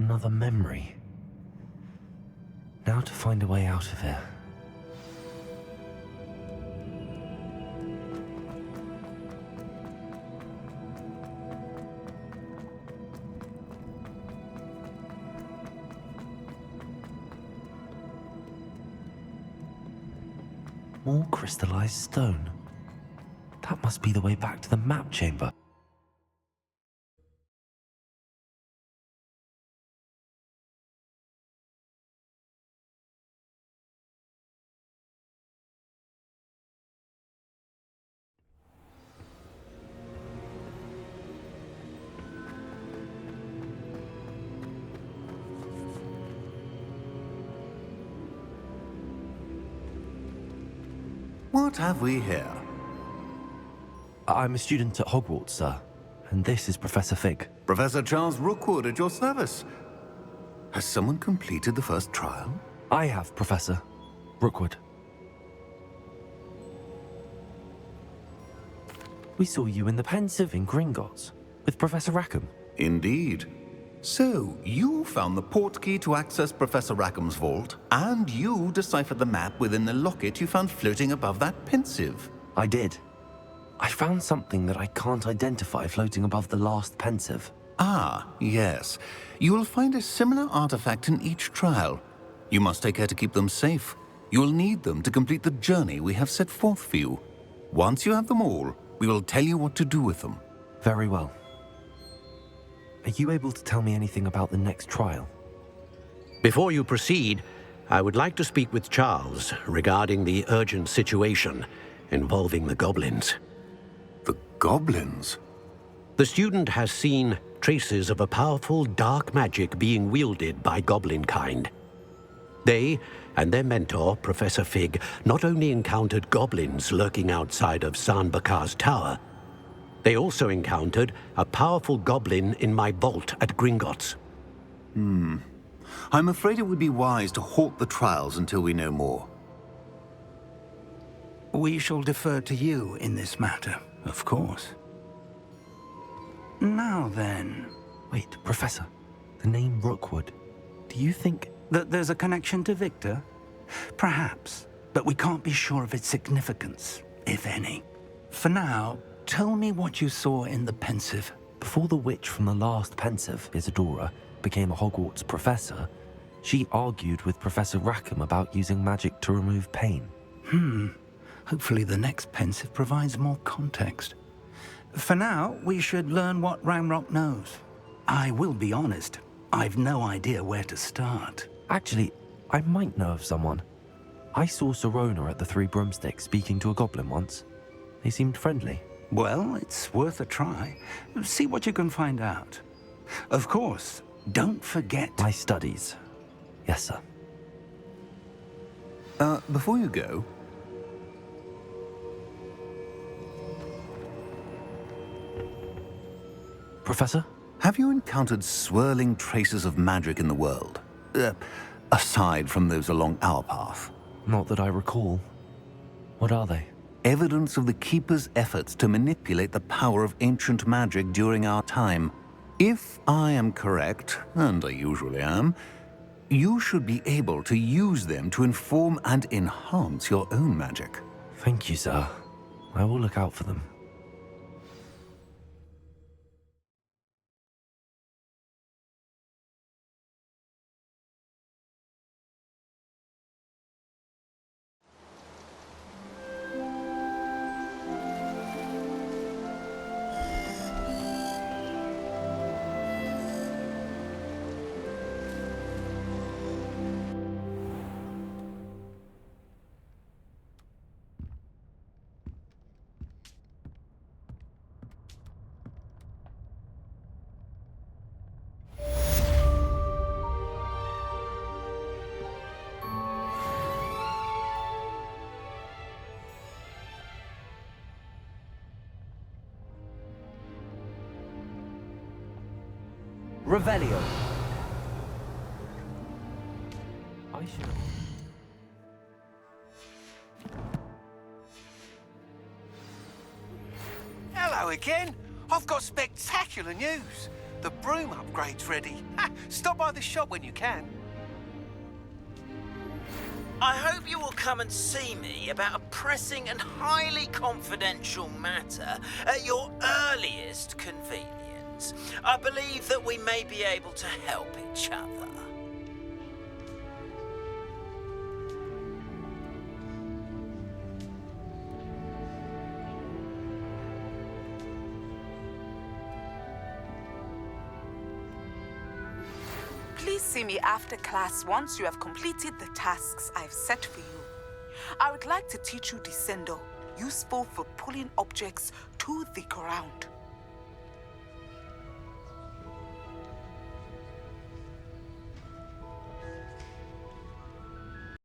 Another memory. Now to find a way out of here. More crystallized stone. That must be the way back to the map chamber. What have we here? I'm a student at Hogwarts, sir. And this is Professor Fig. Professor Charles Rookwood at your service. Has someone completed the first trial? I have, Professor Rookwood. We saw you in the Pensive in Gringotts with Professor Rackham. Indeed. So, you found the port key to access Professor Rackham's vault, and you deciphered the map within the locket you found floating above that pensive. I did. I found something that I can't identify floating above the last pensive. Ah, yes. You will find a similar artifact in each trial. You must take care to keep them safe. You will need them to complete the journey we have set forth for you. Once you have them all, we will tell you what to do with them. Very well. Are you able to tell me anything about the next trial? Before you proceed, I would like to speak with Charles regarding the urgent situation involving the goblins. The goblins? The student has seen traces of a powerful dark magic being wielded by goblin kind. They and their mentor, Professor Fig, not only encountered goblins lurking outside of Sanbakar's tower, they also encountered a powerful goblin in my vault at Gringotts. I'm afraid it would be wise to halt the trials until we know more. We shall defer to you in this matter, of course. Now then... Wait, Professor. The name Rookwood. Do you think... that there's a connection to Victor? Perhaps, but we can't be sure of its significance, if any. For now, tell me what you saw in the pensive. Before the witch from the last pensive, Isadora, became a Hogwarts professor, she argued with Professor Rackham about using magic to remove pain. Hopefully the next pensive provides more context. For now, we should learn what Ranrock knows. I will be honest, I've no idea where to start. Actually, I might know of someone. I saw Serona at the Three Broomsticks speaking to a goblin once. They seemed friendly. Well, it's worth a try. See what you can find out. Of course, don't forget... my studies. Yes, sir. Before you go... Professor? Have you encountered swirling traces of magic in the world? Aside from those along our path? Not that I recall. What are they? Evidence of the Keeper's efforts to manipulate the power of ancient magic during our time. If I am correct, and I usually am, you should be able to use them to inform and enhance your own magic. Thank you, sir. I will look out for them. Revelio. I should. Hello again. I've got spectacular news. The broom upgrade's ready. Stop by the shop when you can. I hope you will come and see me about a pressing and highly confidential matter at your earliest convenience. I believe that we may be able to help each other. Please see me after class once you have completed the tasks I've set for you. I would like to teach you Descendo, useful for pulling objects to the ground.